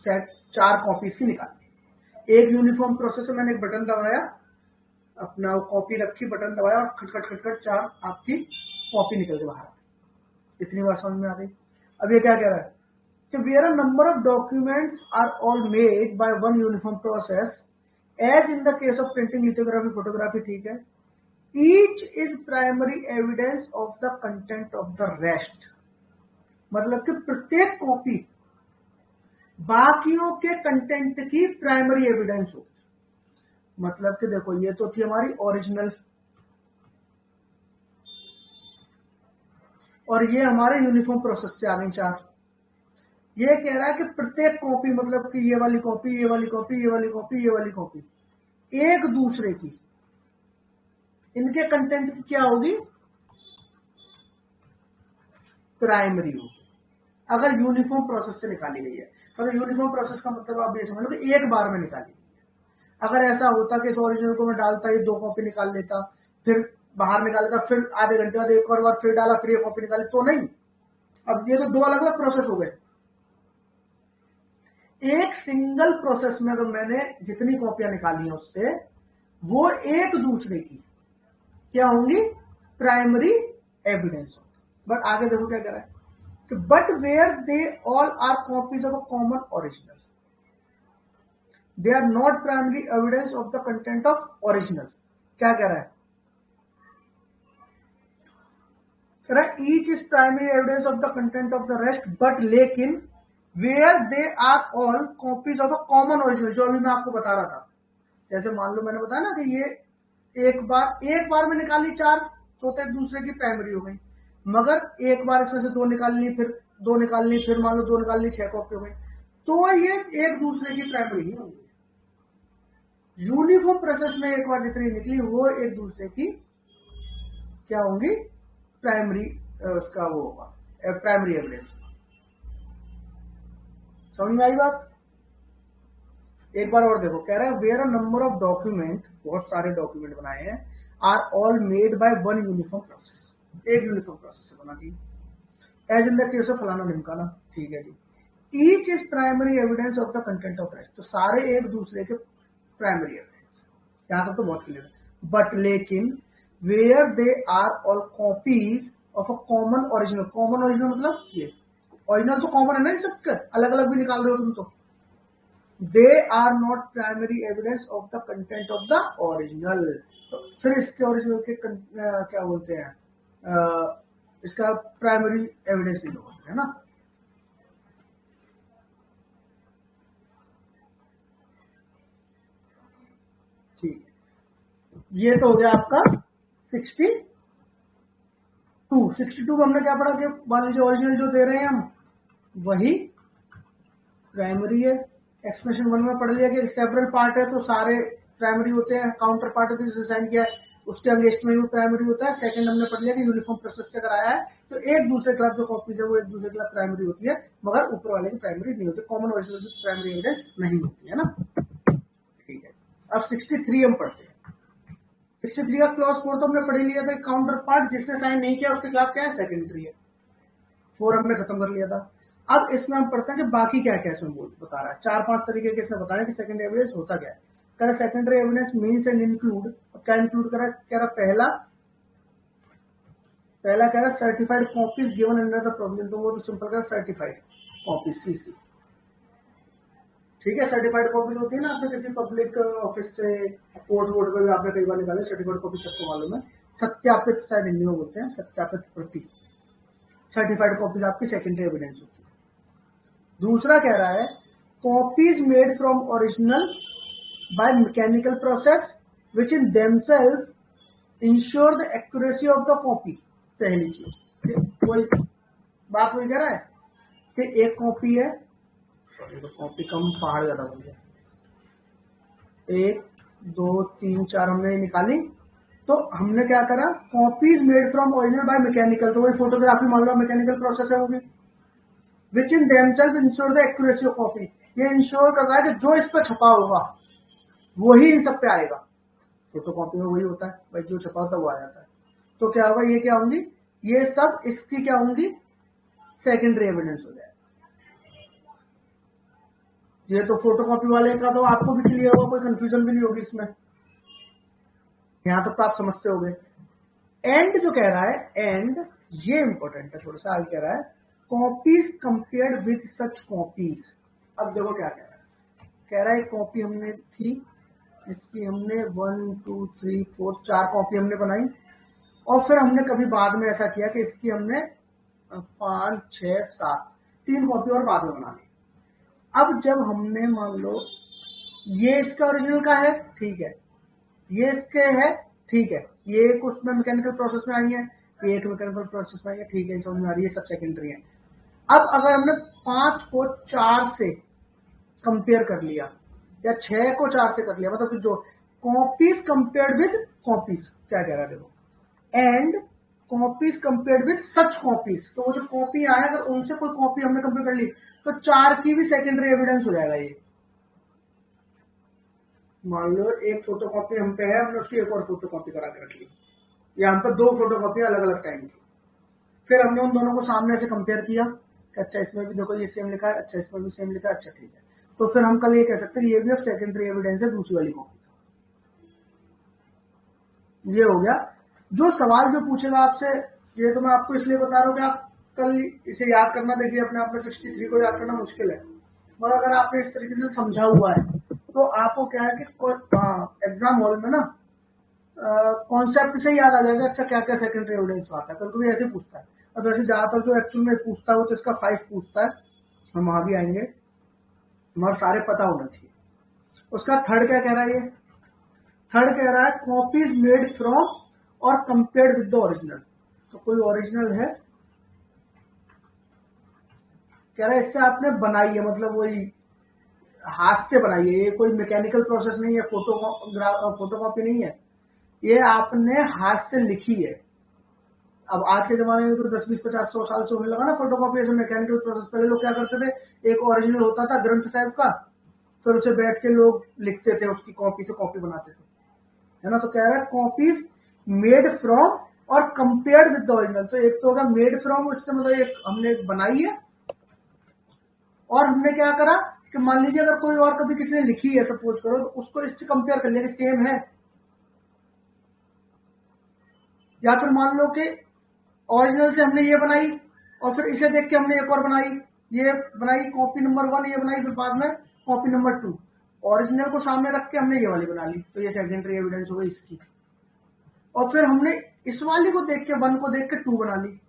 सेट 4 कॉपीज की निकाली। एक यूनिफॉर्म प्रोसेस में मैंने एक बटन दबाया, अपना कॉपी रखी, बटन दबाया और खटखट खटखट 4 आपकी कॉपी निकल के बाहर। इतनी बात समझ में आ गई। अब ये क्या कह रहा है कि where a number of documents are all made by one uniform process, as in the case of printing, lithography, photography, ठीक है, each is primary evidence of the content of the rest। मतलब कि प्रत्येक कॉपी बाकियों के content की primary evidence हो। मतलब कि देखो, ये तो थी हमारी ओरिजिनल, और ये हमारे यूनिफॉर्म प्रोसेस से आ गई 4। ये कह रहा है कि प्रत्येक कॉपी, मतलब कि ये वाली कॉपी, ये वाली कॉपी, ये वाली कॉपी, ये वाली कॉपी, एक दूसरे की, इनके कंटेंट की क्या होगी, प्राइमरी होगी, अगर यूनिफॉर्म प्रोसेस से निकाली गई है। मतलब यूनिफॉर्म प्रोसेस का मतलब आप ये समझ लो कि एक बार में निकाली गई है। अगर ऐसा होता कि इस ओरिजिनल को मैं डालता, ये 2 कॉपी निकाल लेता, फिर बाहर निकाल लेता, फिर आधे घंटे बाद एक और बार फिर डाला, फिर ये कॉपी निकाली, तो नहीं। अब ये तो 2 अलग अलग प्रोसेस हो गए। एक सिंगल प्रोसेस में अगर मैंने जितनी कॉपियां निकाली हैं उससे, वो एक दूसरे की क्या होंगी, प्राइमरी एविडेंस। बट आगे देखो क्या कह रहा है कि but where they all are copies of a common original, they are not primary evidence of the content of original. क्या कह रहा है each is primary evidence of the content of the rest but लेकिन where they are all copies of a common original, जो अभी मैं आपको बता रहा था। जैसे मान लो मैंने बताया ना कि ये एक बार में निकाली 4 तो एक दूसरे की प्राइमरी हो गई, मगर एक बार इसमें से 2 निकाल ली, फिर 2 निकाल ली, फिर मान लो 2 निकाल ली, 6 कॉपी हो गई, तो ये एक दूसरे की प्राइमरी नहीं होंगी। यूनिफॉर्म प्रोसेस में एक बार जितनी निकली वो एक दूसरे की क्या होंगी, प्राइमरी, उसका वो होगा प्राइमरी एविडेंस। समझ में आई बात? एक बार और देखो, कह रहा है where a number of document, बहुत सारे डॉक्यूमेंट बनाए हैं, are all made by one uniform process, एक यूनिफॉर्म प्रोसेस से बना दी, as in the case of फलाना ढिमकाना, ठीक है जी। Each is primary evidence of the content of rest, तो सारे एक दूसरे के प्राइमरी एविडेंस, यहां तक तो बहुत क्लियर है। बट लेकिन where they are all copies of a common original, common original मतलब ये ओरिजिनल तो कॉमन है ना इन सबके, अलग अलग भी निकाल रहे हो तुम तो, they are not primary evidence of the content of the original. तो फिर इसके ओरिजिनल के क्या बोलते हैं, इसका प्राइमरी एविडेंस नहीं होता है ना। ठीक है, ये तो हो गया आपका 62 में हमने क्या पढ़ा कि मान लीजिए ओरिजिनल जो दे रहे हैं हम वही प्राइमरी है। एक्सप्रेशन 1 में पढ़ लिया कि सेवरल पार्ट है तो सारे प्राइमरी होते हैं, काउंटर पार्ट है तो जिसे साइन किया है उसके अगेंस्ट में भी प्राइमरी होता है। सेकंड हमने पढ़ लिया कि यूनिफॉर्म प्रोसेस से अगर आया है तो एक दूसरे के खिलाफ जो कॉपीज है वो एक दूसरे के खिलाफ प्राइमरी होती है, मगर ऊपर वाले की प्राइमरी नहीं होती, कॉमन ओरिजिनल की प्राइमरी एविडेंस नहीं होती है ना। ठीक है, अब 63 हम पढ़ते हैं। 63 का क्लॉज 4 तो हमने पढ़ लिया था, काउंटर पार्ट जिसने साइन नहीं किया उसके खिलाफ क्या है, सेकेंडरी है। 4 हमने खत्म कर लिया था। अब इसमें हम पढ़ते हैं कि बाकी क्या क्या इसमें बता रहा है, 4-5 तरीके के इसमें बताया कि सेकेंडरी एविडेंस होता क्या है। कह रहा secondary evidence means and include, क्या इंक्लूड करा, कह रहा पहला कह रहा certified copies given under the provision, तो वो तो सिंपल कह सर्टिफाइड कॉपी सीसी। ठीक है, सर्टिफाइड कॉपी होती है ना, आपने किसी पब्लिक ऑफिस से कोर्ट वोर्ट में भी आपने कई बार निकाले सर्टिफाइड कॉपी, सबको मालूम है, सत्यापित शायद हिंदी में बोलते हैं, सत्यापित प्रति, सर्टिफाइड कॉपीज आपकी सेकेंडरी एविडेंस होती है। दूसरा कह रहा है copies made from original by mechanical process which in themselves ensure the accuracy of the copy. पहली चीज वही बात वही कह रहा है कि एक कॉपी है, तो कॉपी कम पहाड़ ज्यादा बन गया, 1 2 3 4 हमने निकाली, तो हमने क्या करा, copies made from original by mechanical, तो वही फोटोग्राफी मान लो मैकेनिकल प्रोसेस है होगी, which in themselves ensure the accuracy of copy, ये इंश्योर कर रहा है कि जो इस पर छपा होगा वही इन सब पे आएगा। फोटो कॉपी में वही होता है भाई, जो छपा होता है वो आ जाता है, तो क्या होगा, ये क्या होंगी, ये सब इसकी क्या होंगी, सेकेंडरी एविडेंस हो जाए। ये तो फोटोकॉपी वाले का तो आपको भी क्लियर होगा, कोई कंफ्यूजन भी नहीं होगी इसमें, यहां तक तो आप समझते होंगे। एंड जो कह रहा है, एंड ये इंपॉर्टेंट है थोड़ा सा, आगे कह रहा है copies compared with such copies. अब देखो क्या कह रहा है एक कॉपी हमने थी, इसकी हमने 1 2 3 4 4 कॉपी हमने बनाई, और फिर हमने कभी बाद में ऐसा किया कि इसकी हमने 5 6 7 3 कॉपी और बाद में बना ली। अब जब हमने मान लो ये इसका ओरिजिनल का है, ठीक है, ये इसके है, ठीक है, ये एक उसमें मैकेनिकल प्रोसेस में आई है, ये एक मैकेनिकल प्रोसेस में आई है, ठीक है, समझ में आ रही है, सब सेकेंडरी है। अब अगर हमने 5 को 4 से कंपेयर कर लिया या 6 को 4 से कर लिया, मतलब जो कॉपीज कंपेयर्ड विद कॉपीज, क्या कह रहा है देखो, and copies compared with such copies, तो वो जो कॉपी आए अगर उनसे कोई कॉपी हमने कंपेयर कर ली तो 4 की भी सेकेंडरी एविडेंस हो जाएगा। ये मान लो एक फोटोकॉपी हम पे है, हमने उसकी एक और फोटोकॉपी करा के रख ली, या हम पे 2 फोटोकॉपी अलग अलग टाइम की, फिर हमने उन दोनों को सामने से कंपेयर किया कि अच्छा इसमें भी देखो ये सेम लिखा है, अच्छा इसमें भी सेम लिखा है, अच्छा ठीक है, तो फिर हम कल ये कह सकते हैं ये भी अब सेकेंडरी एविडेंस है दूसरी वाली कॉपी। ये हो गया। जो सवाल जो पूछेगा आपसे, ये तो मैं आपको इसलिए बता रहा हूँ कि आप कल इसे याद करना, देखिए अपने आप में 63 को याद करना मुश्किल है, मगर अगर आपने इस तरीके से समझा हुआ है तो आपको क्या है कि एग्जाम हॉल में ना कॉन्सेप्ट से याद आ जाएगा अच्छा क्या क्या सेकेंडरी एविडेंस आता है, कभी कभी ऐसे पूछता है। और वैसे ज्यादातर जो एक्चुअल में पूछता है वो तो इसका 5 पूछता है, हम वहां भी आएंगे, हमारे सारे पता होना चाहिए। उसका थर्ड क्या कह रहा है, ये थर्ड कह रहा है कॉपीज मेड फ्रॉम और कंपेयर्ड विद द ओरिजिनल। तो कोई ओरिजिनल है, कह रहा है इससे आपने बनाई है, मतलब वही हाथ से बनाई है, ये कोई मैकेनिकल प्रोसेस नहीं है, फोटोकॉपी नहीं है, ये आपने हाथ से लिखी है। अब आज के जमाने में तो 10, 20, 50, 100 साल से होने लगा ना फोटोकॉपी, ऐसे मैकेनिकल प्रोसेस। पहले लोग क्या करते थे, एक ओरिजिनल होता था ग्रंथ टाइप का, फिर उसे बैठ के लोग लिखते थे, उसकी कॉपी से कॉपी बनाते थे, है ना। तो कह रहा है कॉपीज मेड फ्रॉम और कंपेयर्ड विद द ओरिजिनल। तो एक तो होगा मेड फ्रॉम, उससे मतलब एक हमने बनाई है, और हमने क्या करा कि मान लीजिए अगर कोई और कभी किसी ने लिखी है सपोज करो, तो उसको इससे कंपेयर कर लिया कि सेम है। या फिर मान लो कि ओरिजिनल से हमने ये बनाई और फिर इसे देख के हमने एक और बनाई, ये बनाई कॉपी नंबर 1, ये बनाई फिर बाद में कॉपी नंबर 2, ओरिजिनल को सामने रख के हमने ये वाली बना ली, तो ये सेकेंडरी एविडेंस हो गई इसकी। और फिर हमने इस वाली को देख के 1 को देख के 2 बना ली,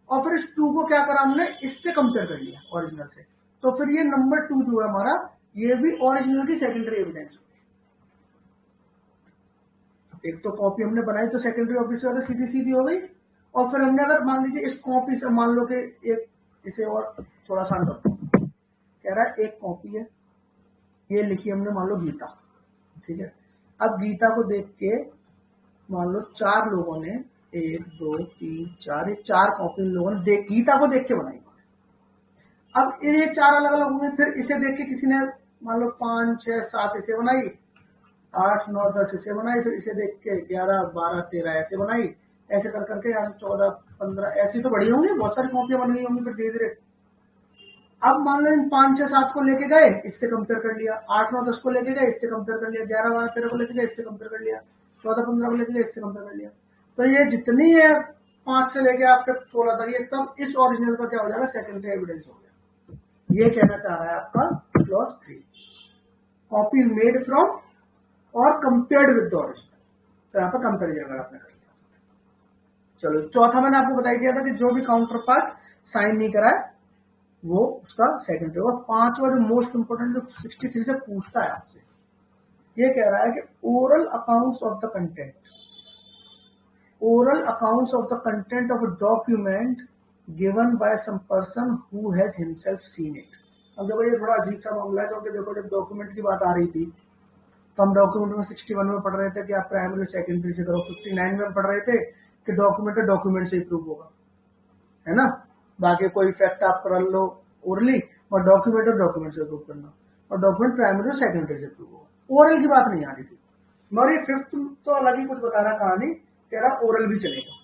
और फिर इस 2 को क्या करा हमने इससे कंपेयर कर लिया ओरिजिनल से, तो फिर ये नंबर 2 जो है हमारा, ये भी ओरिजिनल की सेकेंडरी एविडेंस। एक तो कॉपी हमने बनाई तो सेकेंडरी ऑब्वियस बात है, सीधी सीधी हो गई। और फिर हमने अगर मान लीजिए इस कॉपी से मान लो कि एक, इसे और थोड़ा सा करता हूं, कह रहा है एक कॉपी है, ये लिखी हमने मान लो गीता, ठीक है। अब गीता को देख के मान लो 4 लोगों ने, 1, 2, 3, 4, ये 4 कॉपी लोगों ने गीता को देख के बनाई। अब ये 4 अलग अलग होंगे, फिर इसे देख के किसी ने मान लो 5, 6, 7 इसे बनाई, 8, 9, 10 इसे बनाई, फिर इसे देख के 11, 12, 13 ऐसे बनाई, ऐसे कर करके यहाँ से 14, 15 ऐसी तो बड़ी होंगी, बहुत सारी कॉपियां बन गई होंगी फिर धीरे धीरे। अब मान लो इन 5, 6, 7 को लेके गए, इससे कंपेयर कर लिया, 8, 9, 10 को लेके गए, इससे कंपेयर कर लिया, 11, 12, 13 को लेके गए, इससे कंपेयर कर लिया, 14, 15 को लेके गए, इससे कंपेयर कर लिया। तो ये जितनी है 5 से लेके आपके 16 तक, ये सब इस ओरिजिनल का क्या हो जाएगा, सेकेंडरी एविडेंस हो गया। ये कहना चाह रहा है आपका क्लॉज 3, कॉपी मेड फ्रॉम और कंपेयर्ड विद द ओरिजिनल। तो यहाँ पर कंपेरिजन अगर आपने कर लिया। चलो चौथा मैंने आपको बताई दिया था कि जो भी काउंटर पार्ट साइन नहीं करा है वो उसका सेकेंडरी होगा। 5वां जो मोस्ट इंपोर्टेंट जो 63 से पूछता है आपसे, ये कह रहा है कि oral accounts of the content, oral accounts of the content of a document given by some person who has himself seen it. अब देखो ये थोड़ा अजीब सा मामला है, क्योंकि देखो जब डॉक्यूमेंट की बात आ रही थी तो हम डॉक्यूमेंट में 61 में पढ़ रहे थे कि आप प्राइमरी सेकेंडरी से करो, 59 में पढ़ रहे थे कि डॉक्यूमेंट से ही प्रूव होगा, है ना। बाकी कोई फैक्ट आप कर लो ओरली, और डॉक्यूमेंट से प्रूव करना, और डॉक्यूमेंट प्राइमरी और सेकेंडरी से प्रूव होगा। ओरल की बात नहीं आ रही थी, मगर ये 5th तो अलग ही कुछ बता रहा कहानी, कह रहा ओरल भी चलेगा।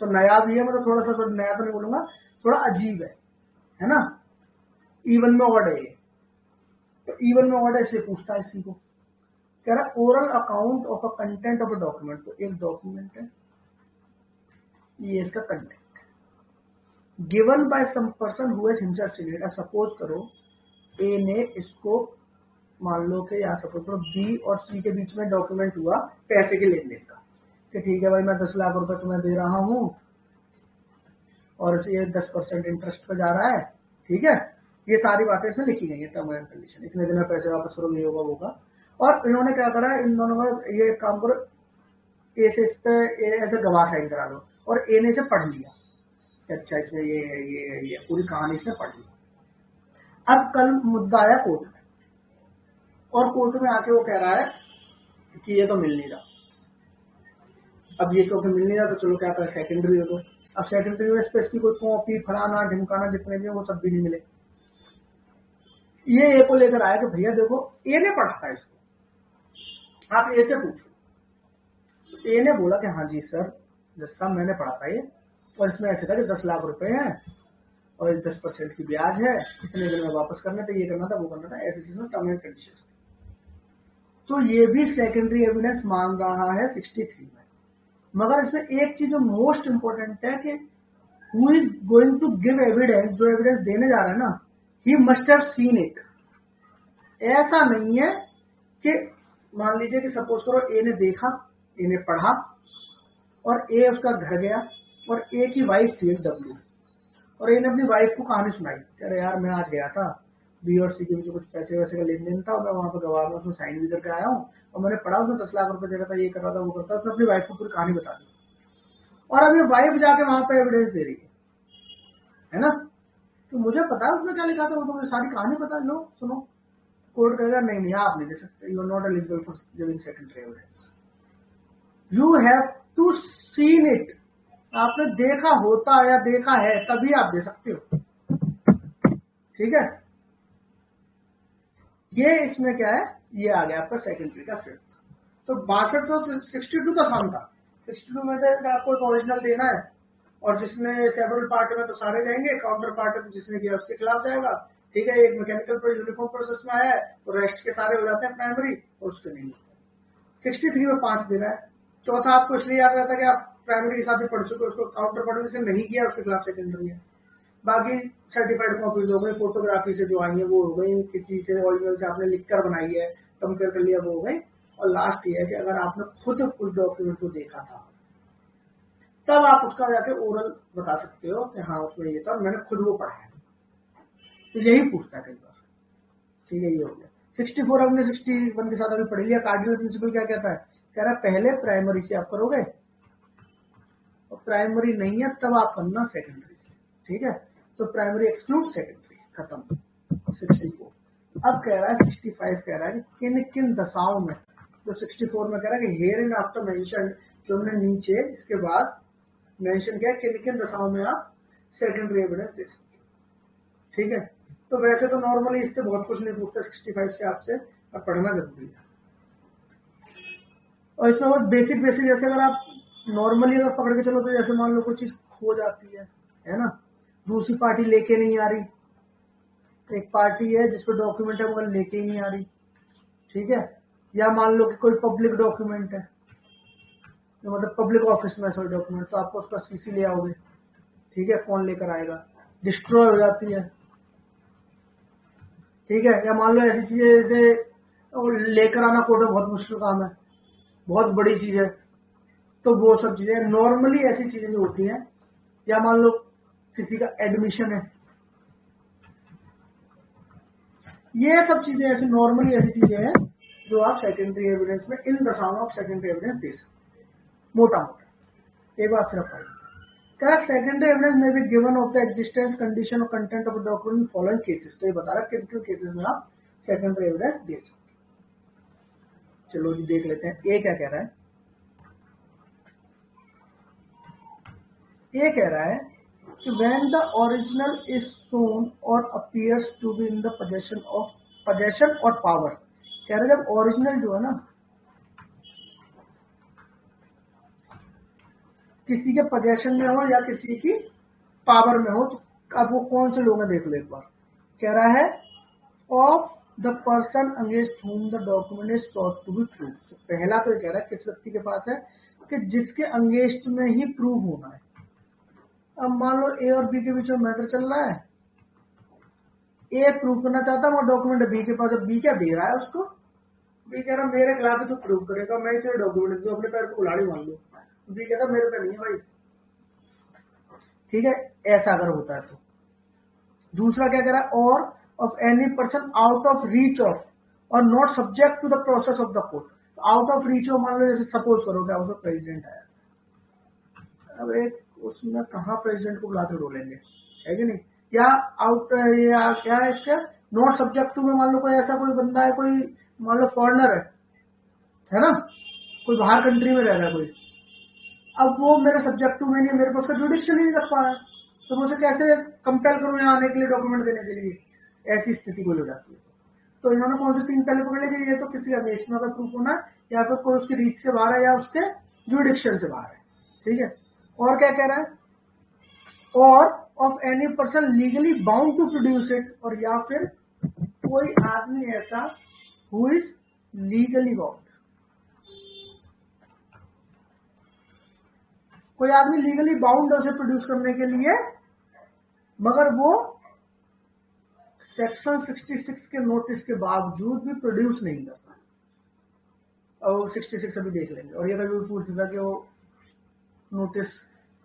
तो नया भी है, मतलब थोड़ा सा नया तो नहीं बोलूंगा, थोड़ा अजीब है ना। इवन में ऑड है, तो इवन में ऑड है इसलिए पूछता है इसी को। कह रहा oral account of a content of a document, तो एक डॉक्यूमेंट है, ये इसका content given by some person who has himself seen it. अब सपोज करो ए ने इसको, मान लो कि यहाँ सपोज करो बी और सी के बीच में डॉक्यूमेंट हुआ पैसे के लेन देन का, कि ठीक है भाई मैं 10 लाख रुपए तुम्हें दे रहा हूँ और ये 10% इंटरेस्ट पे जा रहा है, ठीक है। ये सारी बातें इसमें लिखी गई है, टर्म एंड कंडीशन, इतने दिन में पैसे वापस करो, ये होगा वो होगा। और इन्होंने क्या करा है, इन दोनों में ये काम करो, ए से इस पे ऐसे गवाह साइन करा दो, और ए ने इसे पढ़ लिया, अच्छा इसमें ये पूरी कहानी इसने पढ़ ली। अब कल मुद्दा आया कोर्ट में, और कोर्ट में आके वो कह रहा है कि ये तो मिल नहीं रहा। अब ये तो मिल नहीं रहा, तो चलो क्या करें, सेकेंडरी दे दो। अब सेकेंडरी में इसकी कोई कॉपी फलाना ढिमकाना जितने भी वो सब भी नहीं मिले। ये ए को लेकर आया कि भैया देखो ए ने पढ़ा था इसको, आप ए से पूछो। ए ने बोला कि हाँ जी सर, जैसा मैंने पढ़ा था ये, और इसमें ऐसे था कि 10 लाख रुपए हैं और 10% की ब्याज है, इतने दिन में वापस करना था, ये करना था, वो करना था, ऐसे चीज में टर्म एंड कंडीशन। तो ये भी सेकेंडरी एविडेंस मान रहा है 63 में। मगर इसमें एक चीज जो मोस्ट इंपोर्टेंट है कि who is going to give evidence, जो एविडेंस देने जा रहा है ना, he must have seen it. ऐसा नहीं है कि मान लीजिए कि सपोज करो ए ने देखा इन्हें पढ़ा और ए उसका घर गया और ए की वाइफ थी एक डब्ल्यू, और इन्हें अपनी वाइफ को कहानी सुनाई कि अरे यार मैं आज गया था बी और सी के बीच कुछ पैसे वैसे का लेन देन था, मैं वहां पर गवाह में उसमें साइन भी करके आया हूँ और मैंने पढ़ा उसमें 10 लाख रुपए दे रहा था, ये कर रहा था वो करता था। उसने अपनी वाइफ को पूरी कहानी बता दी और अब ये वाइफ जाके वहां पे एविडेंस दे रही है ना। तो मुझे पता है उसमें क्या लिखा था, वो तो मुझे सारी कहानी पता है, लो सुनो। कोर्ट कहेगा नहीं नहीं आप नहीं दे सकते, you are not eligible for giving secondary evidence, you have to seen it, आपने देखा होता या देखा है तभी आप दे सकते हो, ठीक है। ये इसमें क्या है, ये आ गया आपका सेकेंडरी का फिफ्थ। तो 62 तो आसान था, 62 में से आपको एक ओरिजिनल देना है और जिसने सेवरल पार्ट में तो सारे जाएंगे, काउंटर पार्ट में जिसने किया उसके खिलाफ जाएगा, ठीक है। एक मैकेनिकल पर यूनिफॉर्म प्रोसेस में आया है तो रेस्ट के सारे हो जाते हैं प्राइमरी और उसके नहीं होते। 63 में 5 देना है। चौथा आपको इसलिए याद रहता है कि आप प्राइमरी के साथ ही पढ़ चुके, उसको काउंटर पार्ट में से नहीं किया उसके खिलाफ सेकेंडरी है। बाकी सर्टिफाइड कॉपीज हो गई, फोटोग्राफी से जो आई है वो हो गई, किसी से ओरिजिनल से आपने लिखकर बनाई है कंपेयर कर लिया वो हो गई। और लास्ट ये है कि अगर आपने खुद उस डॉक्यूमेंट को देखा था तब आप उसका जाके ओरल बता सकते हो कि हाँ उसमें ये था और मैंने खुद वो पढ़ा है। तो यही पूछता है कई बार, ठीक है। ये हो गया 64। हमने 61 के साथ अभी पढ़ लिया। कार्डिनल प्रिंसिपल क्या कहता है, कह रहा है पहले प्राइमरी से आप करोगे और प्राइमरी नहीं है तब आप करना सेकेंडरी से, ठीक है। तो प्राइमरी एक्सक्लूड सेकेंडरी, खत्म 64। अब कह रहा है 65 कह रहा है कि किन किन दशाओं में, तो 64 में कह रहा है कि हेयर इन आफ्टर मेंशन, जो हमने नीचे इसके बाद मेंशन किया किन किन दशाओं में आप सेकेंडरी एविडेंस दे सकते हो, ठीक है। तो वैसे तो नॉर्मली इससे बहुत कुछ नहीं पूछता 65 से आपसे, अब पढ़ना जरूरी है। और इसमें बहुत बेसिक बेसिक, जैसे अगर आप नॉर्मली अगर पकड़ के चलो तो जैसे मान लो कोई चीज खो जाती है ना, दूसरी पार्टी लेके नहीं आ रही, एक पार्टी है जिसपे डॉक्यूमेंट है मगर लेके ही नहीं आ रही, ठीक है। या मान लो कि कोई पब्लिक डॉक्यूमेंट है, तो मतलब पब्लिक ऑफिस में सॉरी डॉक्यूमेंट, तो आपको उसका सीसी ले आओगे, ठीक है, कौन लेकर आएगा, डिस्ट्रॉय हो जाती है, ठीक है। या मान लो ऐसी चीजें जैसे लेकर आना कोर्ट में बहुत मुश्किल काम है, बहुत बड़ी चीज है, तो वो सब चीजें नॉर्मली ऐसी चीजें जो होती हैं। या मान लो किसी का एडमिशन है, ये सब चीजें ऐसी नॉर्मली ऐसी चीजें हैं जो आप सेकेंडरी एविडेंस में इन दशाओं में आप सेकेंडरी एविडेंस दे सकते हैं, मोटा मोटा। एक बार फिर क्या सेकेंडरी एविडेंस में भी given of the existence condition और content of document following cases. तो ये बता रहा है किन किन केसेस में आप सेकेंडरी एविडेंस दे सकते हैं। चलो जी देख लेते हैं ए क्या कह रहा है। ये कह रहा है कि when the original is shown or appears to be in the possession or power, कह रहा है जब ओरिजिनल जो है ना किसी के पोजेशन में हो या किसी की पावर में हो, तो अब वो कौन से लोग हैं देख लो एक बार। कह रहा है of the person against whom the document is sought to be proved। तो पहला तो ये कह रहा है किस व्यक्ति के पास है कि जिसके अगेंस्ट में ही प्रूव होना है। अब मान लो ए और बी के बीच में मैटर चल रहा है, ए प्रूव करना चाहता है वो डॉक्यूमेंट बी के पास, अब बी क्या दे रहा है उसको, बी कह रहा मेरे खिलाफ ही तो प्रूव करेगा, मैं तेरे डॉक्यूमेंट दूं, अपने पैर को कुल्हाड़ी मान लो। बी कहता मेरे पे नहीं है भाई, ठीक है। ऐसा अगर होता है तो दूसरा क्या कह रहा है, और of any person out of reach of और not subject to the process of the court. Out of reach of मान लो जैसे सपोज करो क्या उसमें प्रेसिडेंट आया, अब एक उसमें कहाँ प्रेसिडेंट को बुलाते रोलेंगे, है कि नहीं। या आउट या क्या है इसका नॉट सब्जेक्ट टू में मान लो कोई ऐसा कोई बंदा है, कोई मान लो फॉरनर है ना, कोई बाहर कंट्री में रह रहा है कोई, अब वो मेरे सब्जेक्ट टू में नहीं है, मेरे पास उसका जुडिक्शन ही नहीं रख पा रहा है, तो मैं उसे कैसे कंपेल करूं यहाँ आने के लिए डॉक्यूमेंट देने के लिए, ऐसी स्थिति कोई हो जाती है। तो इन्होंने कौन से 3 पहले पकड़ लिए, ये तो किसी अगेंस्ट में प्रूफ होना है या फिर कोई उसकी रीच से बाहर है या उसके जुडिक्शन से बाहर है, ठीक है। और क्या कह रहा है, और of any person legally bound to produce it, और या फिर कोई आदमी ऐसा हु इज लीगली बाउंड, कोई आदमी लीगली बाउंड है उसे प्रोड्यूस करने के लिए, मगर वो सेक्शन 66 के नोटिस के बावजूद भी प्रोड्यूस नहीं करता, और 66 अभी देख लेंगे। और ये कभी भी पूछ था कि वो नोटिस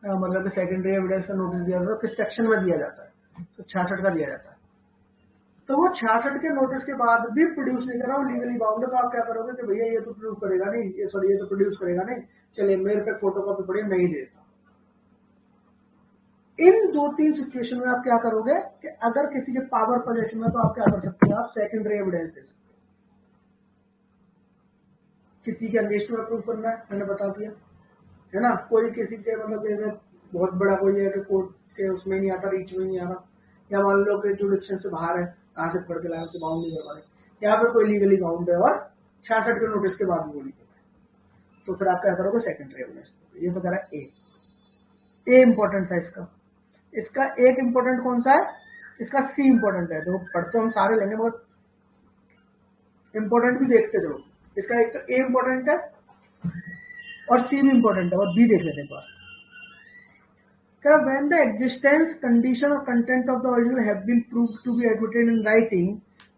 मतलब सेकेंडरी एविडेंस का नोटिस दिया था किस सेक्शन में दिया जाता है, तो 66 का दिया जाता है। तो वो 66 के नोटिस के बाद भी प्रोड्यूस नहीं कर रहा, लीगली बाउंड है, तो आप क्या करोगे कि भैया ये तो प्रूव करेगा नहीं, ये सॉरी ये तो प्रोड्यूस करेगा नहीं, चलिए मेरे पे फोटो कॉपी पड़ी, मैं ही देता हूँ। इन 2-3 सिचुएशन में आप क्या करोगे कि अगर किसी के पावर पोजीशन में, तो आप क्या कर सकते हो, आप सेकेंडरी एविडेंस दे सकते हो। किसी के अगेंस्ट में प्रूव करना है, मैंने बता दिया है ना, कोई किसी के मतलब बहुत बड़ा कोई है कि कोर्ट के उसमें नहीं आता, रीच में नहीं आ रहा, या मान लो कि जुडिक्शन से बाहर है, कहाँ से पढ़ के लाए, उसे बाउंड नहीं करवा रहे, यहाँ पर कोई लीगली बाउंड है और 66 के नोटिस के बाद बोली, तो फिर आप क्या करोगे, सेकेंडरी एविडेंस। ये तो कह रहा है ए इंपॉर्टेंट था इसका। इसका एक इंपॉर्टेंट कौन सा है, इसका सी इंपॉर्टेंट है। तो पढ़ते हम सारे लेंगे मगर इंपॉर्टेंट भी देखते चलो। इसका एक तो ए इंपॉर्टेंट है और सी भी इंपॉर्टेंट है, और बी देख लेते हैं एक बार। When the existence, condition or content of the original have been proved to be admitted in writing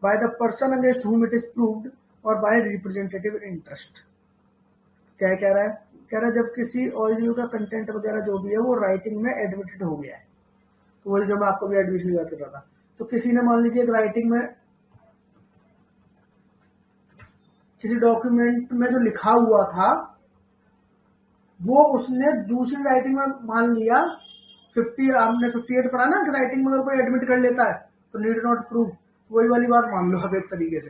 by the person against whom it is proved or by representative interest। क्या कह रहा है, कह रहा है जब किसी ओरिजिनल का कंटेंट वगैरह जो भी है वो राइटिंग में एडमिटेड हो गया है, तो वही जो मैं आपको भी एडमिशन लिया कर रहा था, तो किसी ने मान लीजिए एक राइटिंग में किसी डॉक्यूमेंट में जो लिखा हुआ था वो उसने दूसरी राइटिंग में मान लिया 50, हमने 58 पढ़ा ना कि राइटिंग में अगर कोई एडमिट कर लेता है तो नीड नॉट प्रूव, वही वाली बात मान लो अब एक तरीके से।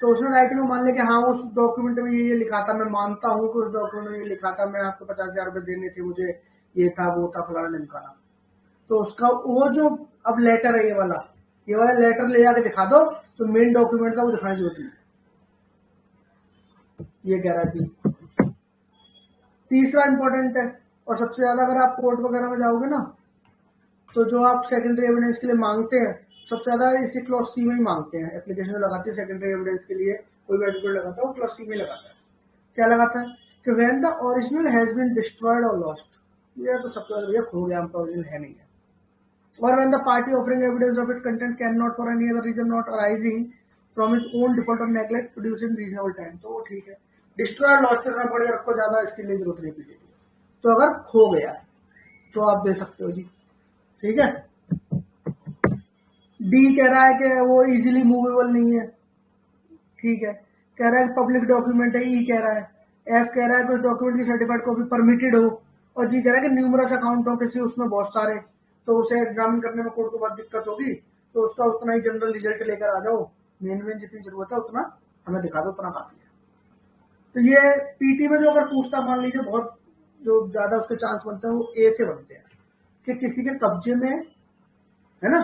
तो उसने राइटिंग में मान लिया कि हाँ उस डॉक्यूमेंट में ये लिखा था, मैं मानता हूँ कि उस डॉक्यूमेंट में ये लिखा था, मैं आपको 50,000 रुपए देने थे मुझे, ये था वो था फलाना ढिमकाना। तो उसका वो जो अब लेटर है ये वाला लेटर ले जाके दिखा दो, तो मेन डॉक्यूमेंट था वो दिखाने की जरूरत नहीं। ये कह रहा है तीसरा इंपॉर्टेंट है, और सबसे ज्यादा अगर आप कोर्ट वगैरह में जाओगे ना, तो जो आप सेकेंडरी एविडेंस के लिए मांगते हैं सबसे ज्यादा इसी क्लॉज सी में ही मांगते हैं। एप्लीकेशन लगाते हैं सेकेंडरी एविडेंस के लिए, कोई भी एडवोकेट लगाता है वो क्लॉज सी में लगाता है। क्या लगाता है कि when the original has been destroyed और लॉस्ट, ये तो सबसे ज्यादा भैया खो गया, हमका ओरिजिनल है नहीं है। और when the party offering evidence of its content cannot for any other reason not arising from its own default or neglect produce in reasonable time, तो वो ठीक है। डिस्ट्रॉय लॉस्ट करना पड़ेगा, रखो, ज्यादा इसके लिए जरूरत नहीं पीछे। तो अगर खो गया तो आप दे सकते हो जी, ठीक है। डी कह रहा है कि वो इजीली मूवेबल नहीं है, ठीक है। कह रहा है पब्लिक डॉक्यूमेंट है, ई कह रहा है। एफ कह रहा है कि उस डॉक्यूमेंट की सर्टिफाइड कॉपी परमिटेड हो, और जी कह रहा है कि न्यूमरस अकाउंट हो किसी उसमें बहुत सारे, तो उसे एग्जामिन करने में कोर्ट को बहुत दिक्कत होगी, तो उसका उतना ही जनरल रिजल्ट लेकर आ जाओ, मेन जितनी जरूरत है उतना हमें दिखा दो, उतना काफी है। तो ये पीटी में जो अगर पूछता, मान लीजिए बहुत जो ज्यादा उसके चांस बनते हैं वो ए से बनते हैं कि किसी के कब्जे में है ना,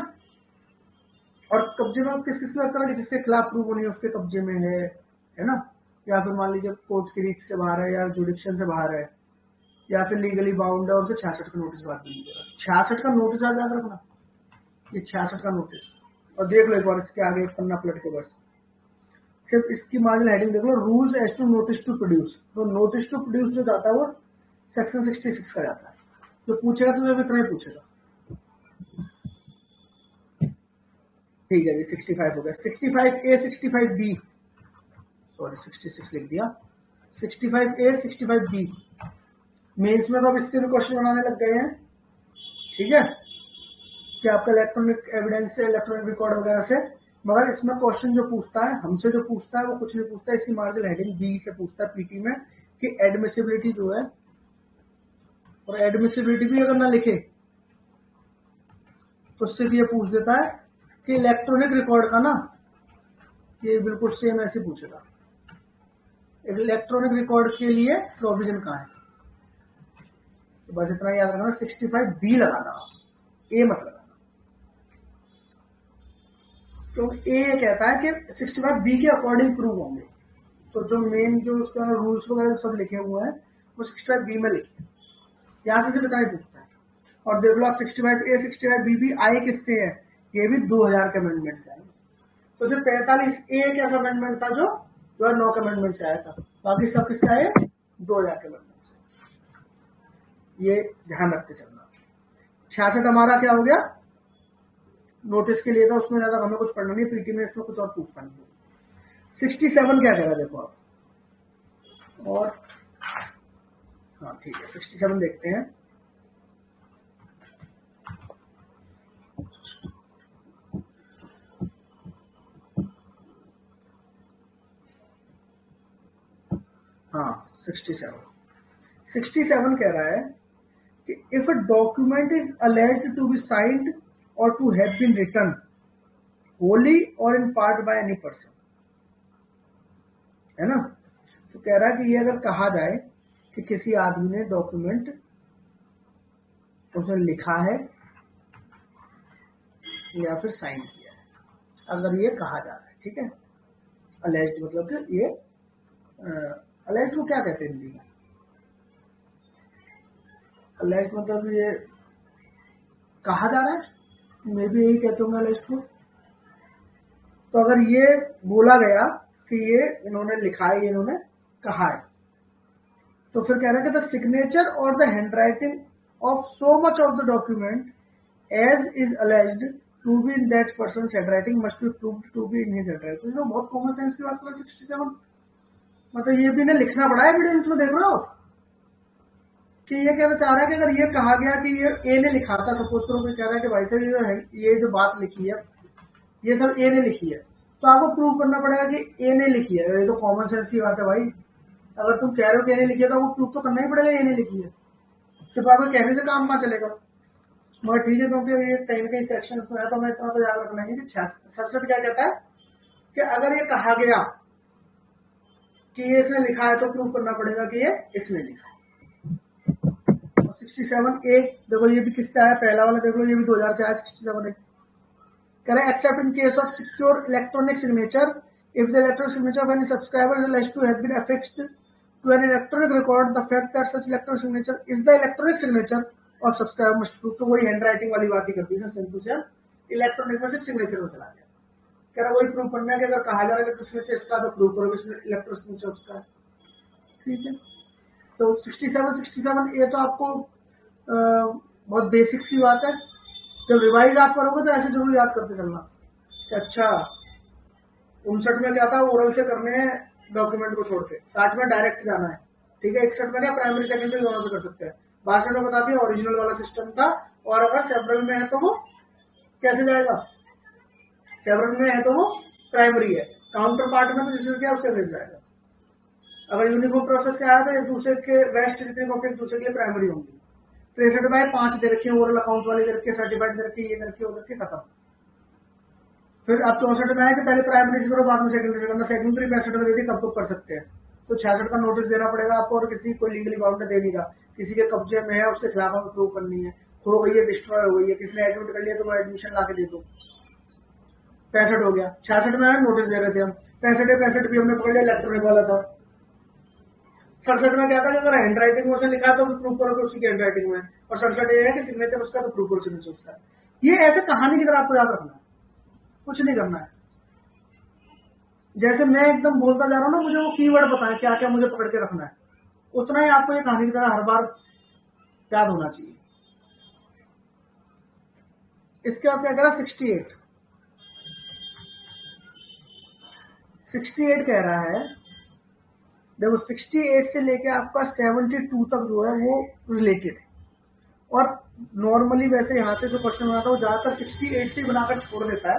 और कब्जे में किस किस में लगता है, जिसके खिलाफ प्रूव होनी है उसके कब्जे में है ना, या फिर मान लीजिए कोर्ट की रीच से बाहर है या जुडिक्शन से बाहर है, या फिर लीगली बाउंड है और उसे 66 का नोटिस बात नहीं देगा। 66 का नोटिस आप याद रखना, ये 66 का नोटिस। और देख लो एक बार इसके आगे पन्ना पलट के, बस सिर्फ इसकी मार्जिनल हेडिंग देख लो, rules as to notice to produce. तो नोटिस टू प्रोड्यूस जो जाता है वो सेक्शन 66 का जाता है, जो पूछेगा तो सिर्फ इतना ही पूछेगा, ठीक है जी। 65 हो गया, 65A 65B, सॉरी 66 लिख दिया, 65A 65B। मेंस में तो अब इससे भी क्वेश्चन बनाने लग गए हैं, ठीक है, कि आपका इलेक्ट्रॉनिक एविडेंस से, इलेक्ट्रॉनिक रिकॉर्ड वगैरह से। मगर इसमें क्वेश्चन जो पूछता है हमसे, जो पूछता है वो कुछ नहीं पूछता, इसकी मार्जिनल हेडिंग बी से पूछता है पीटी में कि एडमिसिबिलिटी जो है, और एडमिसिबिलिटी भी अगर ना लिखे तो सिर्फ ये पूछ देता है कि इलेक्ट्रॉनिक रिकॉर्ड का ना, ये बिल्कुल सेम ऐसे पूछेगा, इलेक्ट्रॉनिक रिकॉर्ड के लिए प्रोविजन कहाँ है। तो बस इतना याद रखना, 65B लगाना, ए मत लगाना, क्योंकि ए कहता है कि 65B के अकॉर्डिंग प्रूव होंगे। तो जो मेन जो उसका रूल्स वगैरह सब लिखे हुए हैं वो 65B में लिखे, यहां से सिर्फ इतना ही पूछता है। और देख लो आप 65A 65B भी आए किससे है, ये भी 2000 के अमेंडमेंट से आए। तो सिर्फ 45A एक ऐसा अमेंडमेंट था जो 2009 के अमेंडमेंट से आया था, बाकी सब किससे आए, 2000 के अमेंडमेंट से। ये ध्यान रखते चलना। 66 हमारा क्या हो गया, नोटिस के लिए था, उसमें ज्यादा हमें कुछ पढ़ना नहीं, पीटी में इसमें कुछ और पूछता नहीं। 67 क्या कह रहा है देखो आप, और हाँ ठीक है 67 देखते हैं। हाँ 67 कह रहा है कि if a document is alleged to be signed और to have been written wholly और in part by any person, है ना। तो कह रहा है कि ये अगर कहा जाए कि किसी आदमी ने डॉक्यूमेंट उसने लिखा है या फिर साइन किया है, अगर ये कहा जा रहा है, ठीक है। अलेज्ड मतलब कि ये अलेज्ड को क्या कहते हैं हिंदी में? अलेज्ड मतलब ये कहा जा रहा है, मैं भी यही कहता हूँ अलेज्ड को। तो अगर ये बोला गया कि ये इन्होंने लिखा है, ये इन्होंने कहा है, तो फिर कह रहा है कि द सिग्नेचर और the handwriting of so much of the document as is alleged to be in that person handwriting must be proved to be in his handwriting. तो बहुत कॉमन सेंस की बात कर 67 मतलब ये भी इन्हें लिखना पड़ा है एविडेंस में, देख रहे हो कि ये कहना चाह रहा है कि अगर ये कहा गया कि ये ए ने लिखा था, सपोज करो कोई कह रहा है कि भाई साहब ये जो बात लिखी है ये सब ए ने लिखी है, तो आपको प्रूव करना पड़ेगा कि ए ने लिखी है। ये तो कॉमन सेंस की बात है भाई, अगर तुम कह रहे हो कि ए ने लिखी है तो आपको प्रूव तो करना ही पड़ेगा ए ने लिखी है, सिर्फ आपको कहने से काम ना चलेगा। मगर ठीक है, क्योंकि ये कहीं ना कहीं सेक्शन में है तो मैं इतना तो याद रखना है कि 67 क्या कहता है कि अगर ये कहा गया कि ये इसने लिखा है तो प्रूव करना पड़ेगा कि ये इसने लिखा है। 67A देखो ये भी किससे आया, पहला वाला देख लो, ये भी 2000 से आया 67A। कह रहे accept in case of secure electronic signature if the electronic signature of any subscriber is alleged to have been affixed to an electronic record, the fact that such electronic signature is the electronic signature of subscriber must prove। तो वही hand writing वाली बात ही करती है ना, same to same electronic में से signature में चला गया। कह रहा वही प्रूव करना है कि अगर कहा जा रहा है कि सिग्नेचर इसका तो प्रूव करो इलेक्ट्रॉनिक सिग्नेचर उसका है, ठीक है। तो 67 तो आपको बहुत बेसिक सी बात है। जब रिवाइज आप करोगे तो ऐसे जरूर याद करते चलना कि अच्छा 59 में क्या था, ओरल से करने हैं डॉक्यूमेंट को छोड़ के, 60 में डायरेक्ट जाना है, ठीक है। 61 में क्या प्राइमरी सेकेंडरी दोनों से कर सकते हैं। 62 में बता दिया ओरिजिनल वाला सिस्टम था, और अगर सेवरल में है तो वो कैसे जाएगा, सेवरल में है तो वो प्राइमरी है, काउंटर पार्ट में तो जिससे क्या उससे मिल जाएगा। अगर यूनिफॉर्म प्रोसेस से आया तो एक दूसरे के रेस्ट जितनी कॉपी एक दूसरे के लिए प्राइमरी होंगी। 63/5 दे रखी है, ओरल अकाउंट वाली दे रखी है, सर्टिफाइड दे रखी है, ये दे रखी है, उधर के खत्म। फिर अब 64 में आए कि पहले प्राइमरी से करो बाद में सेकेंडरी से करना, सेकेंडरी 65 में देती कब कर सकते हैं। तो 66 का नोटिस देना पड़ेगा आपको, और किसी को लीगली बाउंड दे देगा, किसी के कब्जे में है उसके खिलाफ हमें प्रूव करनी है, खो गई है, डिस्ट्रॉय हो गई है, किसी ने एडमिट कर लिया तो वो एडमिशन ला के दे दो। 65 हो गया। 66 में नोटिस दे रहे थे हम, 65 भी हमने पकड़ लिया, इलेक्ट्रॉनिक वाला था। 67 में क्या था कि अगर हैंड राइटिंग में उसने लिखा तो प्रूव करो कि उसी की हैंड राइटिंग में, और 67 ये है कि सिग्नेचर उसका तो प्रूव करो सिग्नेचर उसका। ये ऐसे कहानी की तरह आपको याद रखना है, कुछ नहीं करना है। जैसे मैं एकदम बोलता जा रहा हूँ ना, मुझे वो कीवर्ड पता है क्या क्या मुझे पकड़ के रखना है, उतना ही आपको ये कहानी की तरह हर बार याद होना चाहिए। इसके बाद क्या कह रहा है 68 कह रहा है, देखो 68 से लेके आपका 72 तक जो है वो रिलेटेड है, और नॉर्मली वैसे यहाँ से जो क्वेश्चन बनाता है वो ज्यादातर 68 से बनाकर छोड़ देता है।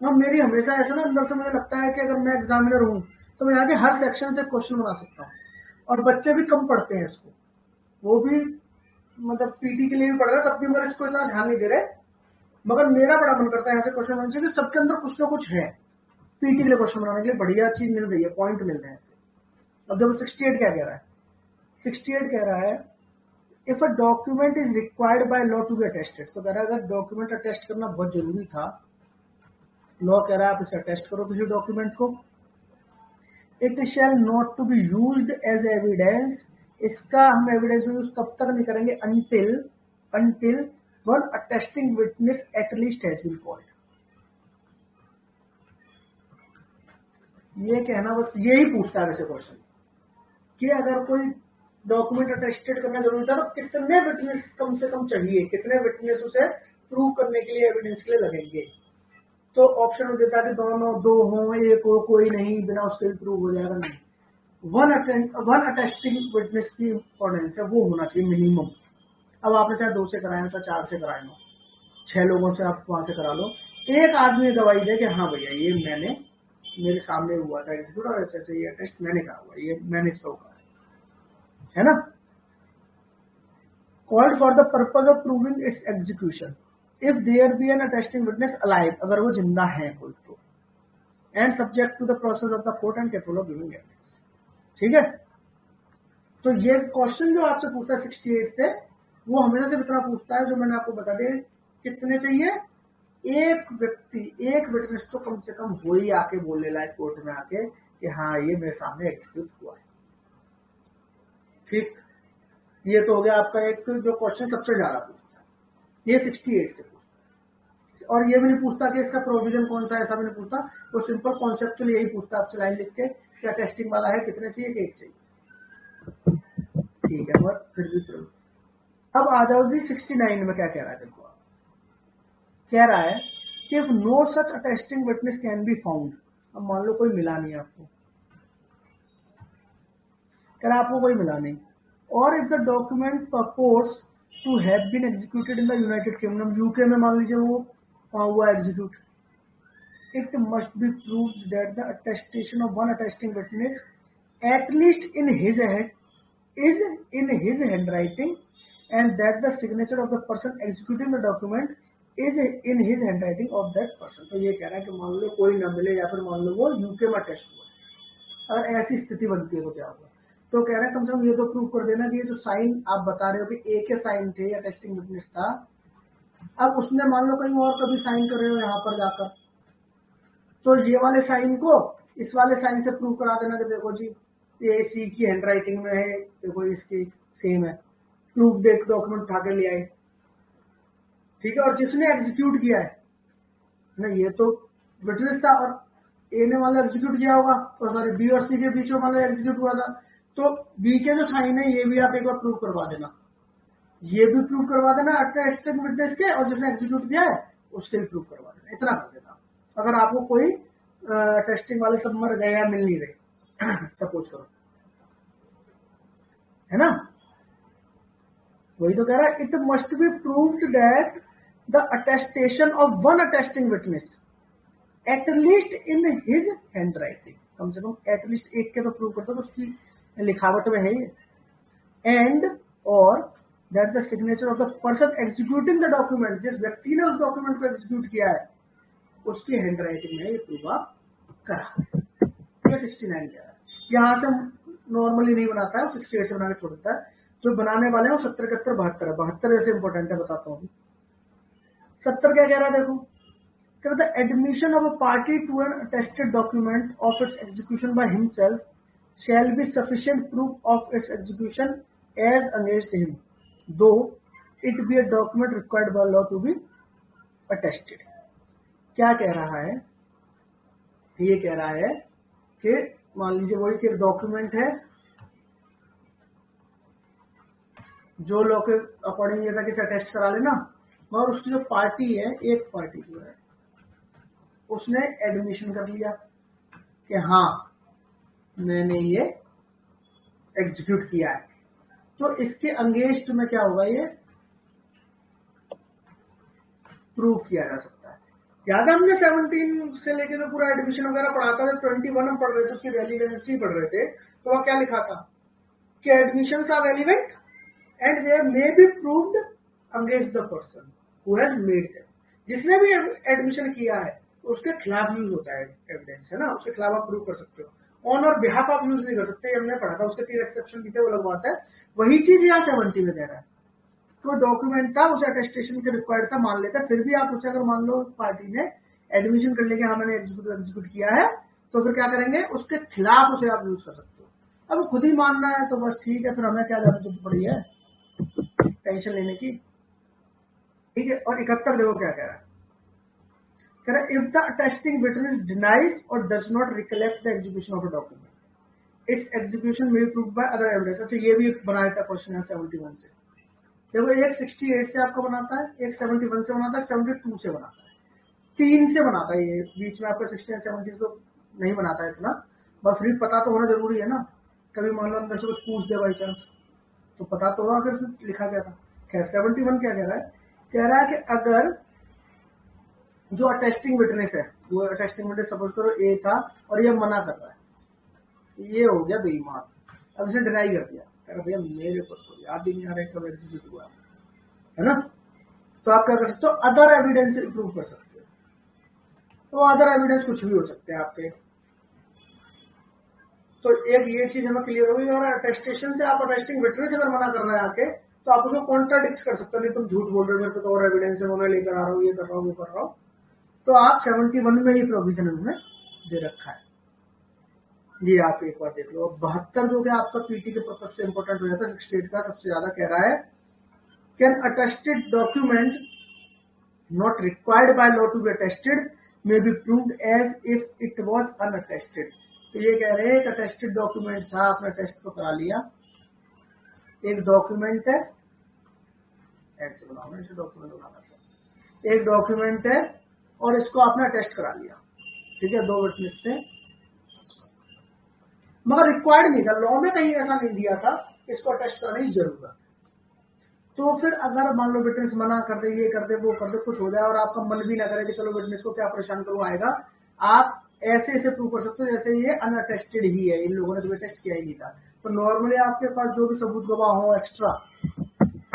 अब मेरी हमेशा ऐसा ना अंदर से मुझे लगता है कि अगर मैं एग्जामिनर हूँ तो मैं यहाँ के हर सेक्शन से क्वेश्चन बना सकता हूँ, और बच्चे भी कम पढ़ते हैं इसको, वो भी मतलब पीटी के लिए भी पढ़ रहे हैं तब भी मगर इसको इतना ध्यान नहीं दे रहे। मगर मेरा बड़ा मन करता है यहाँ से क्वेश्चन बनाने चाहिए, सबके अंदर कुछ ना कुछ है, पीटी के लिए क्वेश्चन बनाने के लिए बढ़िया चीज मिल रही है, पॉइंट मिल रहे हैं। अब देखो 68 क्या कह रहा है, 68 कह रहा है if a document is required by law to be attested. तो कह रहा है अगर डॉक्यूमेंट अटेस्ट करना बहुत जरूरी था, लॉ कह रहा है आप इसे अटेस्ट करो किसी डॉक्यूमेंट को, it shall not to be used as evidence. इसका हम एविडेंस यूज कब तक नहीं करेंगे, until one attesting witness at least has been called. ये कहना बस यही पूछता है वैसे क्वेश्चन कि अगर कोई डॉक्यूमेंट अटेस्टेड करना जरूरी था तो कितने विटनेस कम से कम चाहिए, कितने विटनेस उसे प्रूव करने के लिए एविडेंस के लिए लगेंगे। तो ऑप्शन देता है कि दोनों, दो हो, एक हो, कोई नहीं, बिना उसके भी प्रूव हो जाएगा, नहीं। वन अटेस्टिंग विटनेस की इंपॉर्टेंस है वो होना चाहिए मिनिमम। अब आपने चाहे 2 से कराए हो चाहे 4 से कराए हो, 6 लोगों से आप वहां से करा लो, एक आदमी गवाही दे कि हाँ भैया ये मैंने मेरे सामने हुआ था एग्जीक्यूट और ऐसे ऐसे ये टेस्ट मैंने करा हुआ, ये मैंने इसका करा है ना। Called for the purpose of proving its execution if there be an attesting witness alive, अगर वो जिंदा है कोई तो, and subject to the process of the court and capable of giving evidence. ठीक है, तो ये क्वेश्चन जो आपसे पूछता है 68 से, वो हमेशा से इतना पूछता है जो मैंने आपको बता दिया, कितने चाहिए, एक व्यक्ति, एक विटनेस तो कम से कम हो ही आके बोलने लायक कोर्ट में आके कि हाँ ये मेरे सामने एग्जीक्यूट हुआ है। ठीक, ये तो हो गया आपका एक जो क्वेश्चन सबसे ज्यादा पूछता है, ये 68 से पूछता है। और ये भी नहीं पूछता कि इसका प्रोविजन कौन सा है, ऐसा भी नहीं पूछता, वो सिंपल कॉन्सेप्चुअल यही पूछता है आपसे लाइन लिख के, क्या टेस्टिंग वाला है, कितने चाहिए, एक चाहिए। ठीक है, और फिर भी प्रूव। अब आ जाओ जी 69 में क्या कह रहा है, देखो आप कह रहा है कि if no such attesting witness can be found, अब मान लो कोई मिला नहीं आपको, कह रहा आपको कोई मिला नहीं, और if the document purports to have been executed in the United Kingdom, UK में मान लीजिए वो हुआ execute, it must be proved that the attestation of one attesting witness, at least in his head, is in his handwriting, and that the signature of the person executing the document is in his handwriting of that person। तो ये कह रहा है कि मान लो कोई ना मिले या फिर मान लो वो यूके में टेस्ट हुआ, अगर ऐसी स्थिति बनती है तो क्या होगा, तो कह रहा है कम से कम ये तो प्रूव कर देना कि ये जो साइन आप बता रहे हो कि एक ही साइन थे या टेस्टिंग विटनेस था, अब उसने मान लो कहीं और कभी साइन कर रहे हो यहाँ पर जाकर, तो ये वाले साइन को इस वाले साइन से प्रूव करा देना कि देखो जी ये सी की हैंडराइटिंग में है, देखो इसकी सेम है, प्रूफ देख डॉक्यूमेंट उठा के ले आए। ठीक है, और जिसने एग्जीक्यूट किया है ना, ये तो विटनेस था और ए ने वाला एग्जीक्यूट किया होगा, तो सॉरी बी और सी के बीच में वाला एग्जीक्यूट हुआ था, तो बी के जो साइन है ये भी आप एक बार प्रूव करवा देना, ये भी प्रूव करवा देना अटेस्टेड विटनेस के, और जिसने एग्जीक्यूट किया है उसके भी प्रूव करवा देना, इतना कर देना। अगर आपको कोई टेस्टिंग वाले सब मर गए या मिल नहीं रहे सपोज करो, है ना, वही तो कह रहा है, it must be proved that the attestation of one attesting witness at least in his hand writing, कम से कम एटलीस्ट एक के तो प्रूव करता तो उसकी लिखावट में है ये, एंड और that the signature of the person executing the document, जिस व्यक्ति ने उस डॉक्यूमेंट को एग्जीक्यूट किया है उसकी हैंड राइटिंग में ये प्रूव आप करा। ये 69 कह रहा है, यहां से नॉर्मली नहीं बनाता है, 68 से बना के छोड़ देता है, जो बनाने वाले हैं वो 70, 71, 72 है, 72 जैसे इंपॉर्टेंट है, बताता हूँ। 70 क्या कह रहा है, देखो the admission of a party to an attested document of its execution by himself shall be sufficient proof of its execution as against him, though it be a document required by law to be attested. क्या कह रहा है, ये कह रहा है कि मान लीजिए वही कि डॉक्यूमेंट है जो लॉ के अकॉर्डिंग ये था कि टेस्ट करा लेना, मगर उसकी जो पार्टी है, एक पार्टी जो है उसने एडमिशन कर लिया कि हाँ मैंने ये एग्जीक्यूट किया है, तो इसके अगेंस्ट में क्या होगा, ये प्रूव किया जा सकता है। याद है हमने 17 से लेकर तो पूरा एडमिशन वगैरह पढ़ाता था, 21 हम पढ़ रहे थे, उसकी रेलिवेंसी पढ़ रहे थे, तो वह क्या लिखा था कि admissions are relevant and they may be proved against the person who has made them, जिसने भी एडमिशन किया है उसके खिलाफ यूज होता है एविडेंस, है ना, उसके खिलाफ आप प्रूव कर सकते हो, ऑन और बिहाफ आप यूज नहीं कर सकते, हमने पढ़ा था, उसके 3 एक्सेप्शन भी थे, वो अलग बात है। वही चीज यहाँ 70 में दे रहा है, तो डॉक्यूमेंट था उसे अटेस्टेशन के रिक्वायर्ड था, मान लेता, फिर भी आप उसे अगर मान लो पार्टी ने एडमिशन कर लिया, हाँ मैंने एग्जीक्यूट किया है, तो फिर क्या करेंगे, उसके खिलाफ उसे आप यूज कर सकते हो। अब खुद ही मानना है तो बस ठीक है, फिर हमें क्या जरूरत पड़ी है टेंशन लेने की। ठीक है, और 71 देखो क्या कह रहा है, कह रहा है if the attesting witness denies और does not recollect the execution of a document its execution may be proved by other evidence. अच्छा, ये भी बनाया था क्वेश्चन है 71 से, देखो एक 68 से आपको बनाता है, एक 71 से बनाता है, 72 से बनाता है, 3 से बनाता है, ये बीच में आपका 69 70 तो नहीं बनाता है इतना, बस फ्री पता तो होना जरूरी है ना। कभी मान लो अंदर से कुछ पूछ दे बाई चांस, तो पता तो होगा अगर लिखा गया था। खैर 71 क्या कह रहा है कि अगर जो अटेस्टिंग विटनेस है, वो अटेस्टिंग विटनेस सपोज करो ए था और ये मना कर रहा है, ये हो गया बेईमान, अब इसे डिनाई कर दिया, कह रहा भैया मेरे को तो याद ही नहीं आ रहा है कब एग्जीक्यूट हुआ है ना, तो आप क्या कर सकते हो, अदर एविडेंस से प्रूव कर सकते हो। तो अदर एविडेंस कुछ भी हो सकते हैं आपके। तो एक ये चीज हमें क्लियर होगी, और अटेस्टेशन से आप अटेस्टिंग विटनेस अगर मना कर रहे हैं आके, तो आप उसको कॉन्ट्राडिक्ट कर सकते हो, नहीं तुम झूठ बोल रहे हो, मेरे को तो और एविडेंस है, वो मैं लेकर आ रहा हूँ, ये कर रहा हूँ, वो कर रहा हूँ। तो आप 71 में ही प्रोविजन उन्होंने दे रखा है, ये आप एक बार देख लो। 72 जो कि आपका पीटी के पर्पज से इंपॉर्टेंट हो जाता है, 68 का सबसे ज्यादा कह रहा है, can attested document not required by law to be attested may be proved as if it was unattested। तो ये कह रहे हैं एक अटेस्टेड डॉक्यूमेंट था, आपने टेस्ट तो करा लिया, एक डॉक्यूमेंट है, ऐसे बनाना, इसे डॉक्यूमेंट बनाना था, एक डॉक्यूमेंट है और इसको आपने अटेस्ट करा लिया, ठीक है, 2 विटनेस से, मगर रिक्वायर्ड नहीं था, लॉ में कहीं ऐसा नहीं दिया था इसको अटेस्ट कराने की जरूरत। तो फिर अगर मान लो विटनेस मना कर दे, ये कर दे, वो कर दे, कुछ हो जाए और आपका मन भी ना करे कि चलो विटनेस को क्या परेशान करूं, आएगा, आप ऐसे प्रूव कर सकते हो जैसे ये अनअटेस्टेड ही है, इन लोगों ने तो टेस्ट किया ही नहीं था। तो नॉर्मली आपके पास जो भी सबूत गवाह हो एक्स्ट्रा,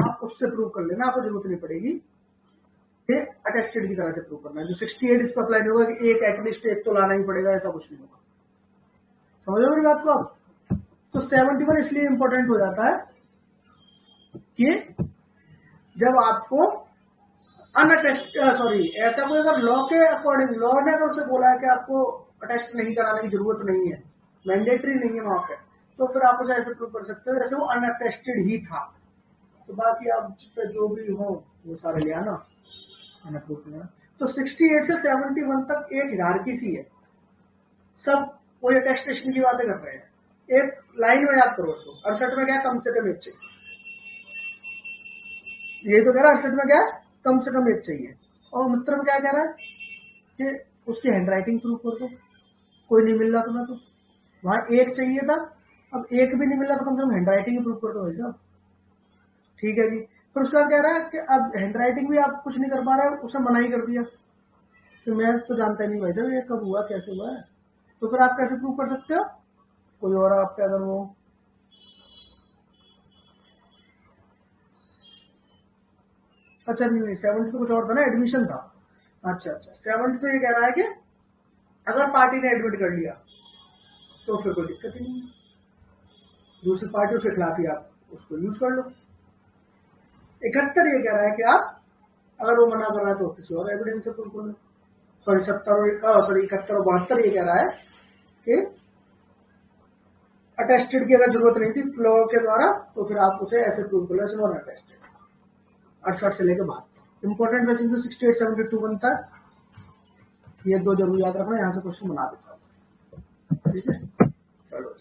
आप उससे प्रूव कर लेना, आपको जरूरत नहीं पड़ेगी ये अटेस्टेड की तरह से प्रूव करना है। जो 68 इस पर अप्लाई होगा कि एक एटलीस्ट एक तो लाना ही पड़ेगा, ऐसा कुछ नहीं होगा। समझ लो मेरी बात को आप। तो 71 इसलिए इंपॉर्टेंट हो जाता है कि जब आपको ऐसा कोई अगर लॉ के अकॉर्डिंग, लॉ ने अगर उसे बोला है कि आपको अटेस्ट नहीं कराने की जरूरत नहीं है, मैंडेटरी नहीं है वहां पे, तो फिर आप उसे ऐसे प्रूव कर सकते हो जैसे वो अनअटेस्टेड ही था। तो बाकी आप पे जो भी हो वो सारे ले आना, तो 68 से 71 तक एक हिरार्की सी है, सब वो अटेस्टेशन की बातें कर रहे हैं। एक लाइन में याद करो उसको, 68 में क्या कम से कम एक चाहिए, ये तो कह रहा है 68 में क्या कम से कम एक चाहिए, और मित्र में क्या कह रहा है कि उसकी हैंडराइटिंग प्रूफ कर दो, कोई नहीं मिल रहा तुम्हें, तो वहां एक चाहिए था, अब एक भी नहीं मिल रहा तो कम से कम हैंडराइटिंग प्रूफ कर दो भाई साहब, ठीक है जी। फिर उसका कह रहा है कि अब हैंडराइटिंग भी आप कुछ नहीं कर पा रहे, उसे मना ही कर दिया, तो मैं तो जानता ही नहीं भाई साहब ये कब हुआ कैसे हुआ है, तो फिर आप कैसे प्रूव कर सकते हो, कोई और आपके अगर वो, अच्छा नहीं 70 तो कुछ और था ना, एडमिशन था, अच्छा 70 तो ये कह रहा है कि अगर पार्टी ने एडमिट कर लिया तो फिर कोई दिक्कत ही नहीं है, दूसरी पार्टी उसके खिलाफ ही आप उसको यूज कर लो। 71 ये कह रहा है कि आप अगर वो मना कर रहा है तो किसी और एविडेंस से प्रूव कर लो। सॉरी 71 और 72 ये कह रहा है कि अटेस्टेड की अगर जरूरत नहीं थी लॉ के द्वारा, तो फिर आप उसे ऐसे प्रूव कर लो ऐसे नॉन अटेस्टेड। 68 से लेकर 72 इंपॉर्टेंट वैसे 68 72 बनता है, ये दो जरूर याद रखना, यहाँ से क्वेश्चन बना देता हूँ, ठीक है। चलो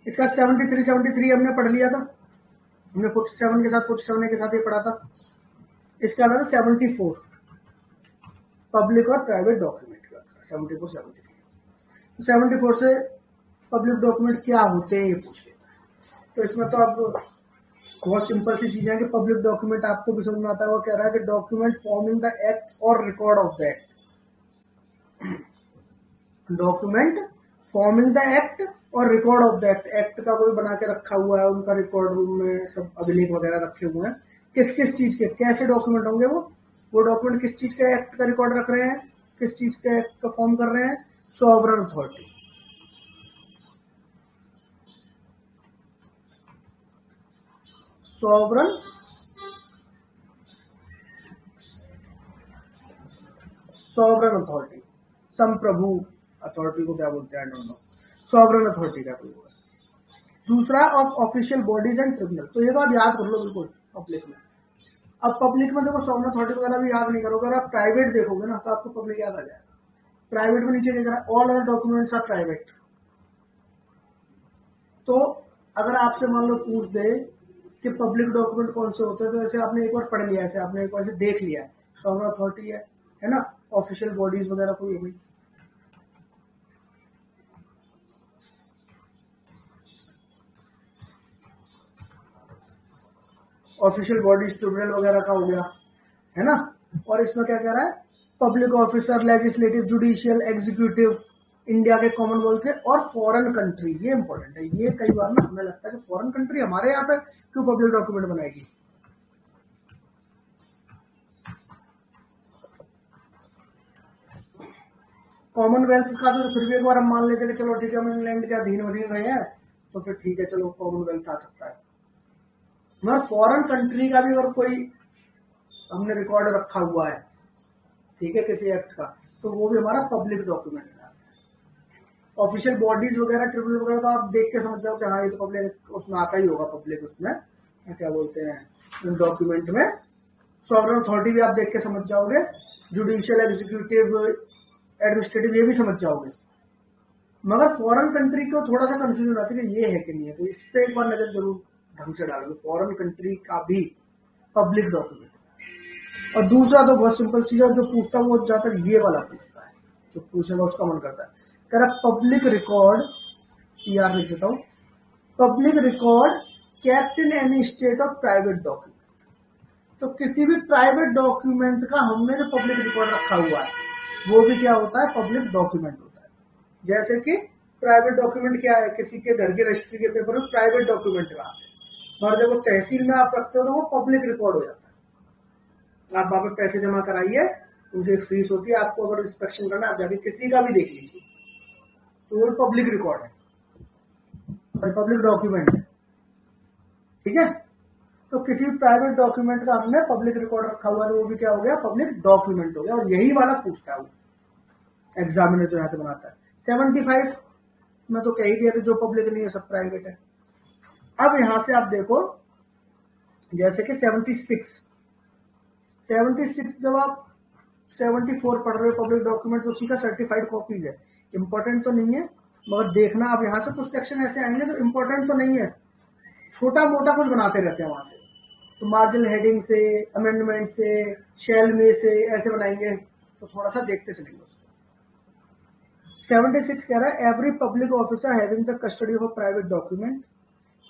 इसका 73 हमने पढ़ लिया था, हमने 47 के साथ 47 के साथ ये पढ़ा था। इसका आता था 74 पब्लिक और प्राइवेट डॉक्यूमेंट का, 74 73। 74 से पब्लिक डॉक्यूमेंट क्या होते हैं ये पूछ लेते हैं। तो इसमें तो अब बहुत सिंपल सी चीजें हैं कि पब्लिक डॉक्यूमेंट आपको भी समझ में आता है, वो कह रहा है कि डॉक्यूमेंट फॉर्मिंग द एक्ट और record of the act, document forming the act और record of the act, act का कोई बना के रखा हुआ है, उनका रिकॉर्ड रूम में सब अभिलेख वगैरह रखे हुए हैं, किस किस चीज के कैसे डॉक्यूमेंट होंगे, वो डॉक्यूमेंट किस चीज के एक्ट का रिकॉर्ड रख रहे हैं, किस चीज के एक्ट का फॉर्म कर रहे हैं, सॉवरन अथॉरिटी, सॉवरन अथॉरिटी, संप्रभु अथॉरिटी को क्या बोलते हैं, I don't know, sovereign authority का कोई होगा। दूसरा of official bodies and tribunal, तो ये तो आप याद कर लो बिल्कुल पब्लिक में। अब पब्लिक में देखो सॉवरन अथॉरिटी वगैरह भी याद नहीं करोगे, अगर आप प्राइवेट देखोगे ना तो आपको पब्लिक याद आ जाएगा। प्राइवेट में नीचे लिखा है all other documents are private, तो अगर आपसे मान लो पूछ दे कि पब्लिक डॉक्यूमेंट कौन से होते हैं, तो ऐसे आपने एक बार पढ़ लिया, ऐसे आपने एक बार से देख लिया, सॉवरन अथॉरिटी है ना, ऑफिशियल बॉडीज वगैरह कोई हो गई। ऑफिशियल बॉडीज ट्रिब्यूनल वगैरह का हो गया, है ना। और इसमें क्या कह रहा है, public officer, legislative, judicial, executive, India के कॉमनवेल्थ के और फॉरेन कंट्री। ये इंपॉर्टेंट है, ये कई बार ना हमें लगता है कि फॉरेन कंट्री हमारे यहाँ पे क्यों पब्लिक डॉक्यूमेंट बनाएगी। कॉमनवेल्थ का तो फिर भी एक बार हम मान लेते हैं कि चलो ठीक है, हम इंग्लैंड के अधीन रहे हैं तो फिर ठीक है, चलो कॉमनवेल्थ आ सकता है। मगर फॉरेन कंट्री का भी अगर कोई हमने रिकॉर्ड रखा हुआ है, ठीक है, किसी एक्ट का, तो वो भी हमारा पब्लिक डॉक्यूमेंट है। ऑफिशियल बॉडीज वगैरह, ट्रिब्यूनल वगैरह, तो आप देख के समझ जाओ कि हाँ ये तो पब्लिक उसमें आता ही होगा, पब्लिक उसमें क्या बोलते हैं डॉक्यूमेंट में। सॉवरेन अथॉरिटी भी आप देख के समझ जाओगे, जुडिशियल, एग्जीक्यूटिव, एडमिनिस्ट्रेटिव, ये भी समझ जाओगे। मगर फॉरेन कंट्री को थोड़ा सा कंफ्यूजन आती है कि ये है कि नहीं है, तो इस पे एक बार नजर जरूर ढंग से डालोगे। फॉरेन कंट्री का भी पब्लिक डॉक्यूमेंट। और दूसरा तो बहुत सिंपल चीज है, जो पूछता है वो ज्यादातर ये वाला पूछता है, जो पूछने का उसका मन करता है। कह रहा पब्लिक रिकॉर्ड, यार लिख देता हूं, public record kept in any state of private document. तो किसी भी प्राइवेट डॉक्यूमेंट का हमने जो पब्लिक रिकॉर्ड रखा हुआ है वो भी क्या होता है, पब्लिक डॉक्यूमेंट होता है। जैसे कि प्राइवेट डॉक्यूमेंट क्या है, किसी के घर के रजिस्ट्री के पेपर में प्राइवेट डॉक्यूमेंट रहा है, और जब वो तहसील में आप रखते हो तो वो पब्लिक रिकॉर्ड हो जाता है। आप वहां पे पैसे जमा कराइए, उनकी एक फीस होती है, आपको अगर इंस्पेक्शन करना है आप जाके किसी का भी देख लीजिए, तो वो पब्लिक रिकॉर्ड है और पब्लिक डॉक्यूमेंट है, ठीक है। तो किसी प्राइवेट डॉक्यूमेंट का हमने पब्लिक रिकॉर्ड रखा हुआ है, वो भी क्या हो गया, पब्लिक डॉक्यूमेंट हो गया। और यही वाला पूछता है वो एग्जामिनर जो यहाँ से बनाता है। 75 में तो कह ही दिया कि जो पब्लिक नहीं है सब प्राइवेट है। अब यहां से आप देखो, जैसे कि 76 जब आप 74 पढ़ रहे हो पब्लिक डॉक्यूमेंट, तो उसी का सर्टिफाइड कॉपीज है। इंपॉर्टेंट तो नहीं है, मगर देखना अब यहाँ से कुछ सेक्शन ऐसे आएंगे तो इंपॉर्टेंट तो नहीं है, छोटा मोटा कुछ बनाते रहते हैं वहां से। तो मार्जिनल हेडिंग से, अमेंडमेंट से, शेल में से ऐसे बनाएंगे, तो थोड़ा सा देखते चलेंगे उसको। 76 कह रहा है every public officer having the custody of a private document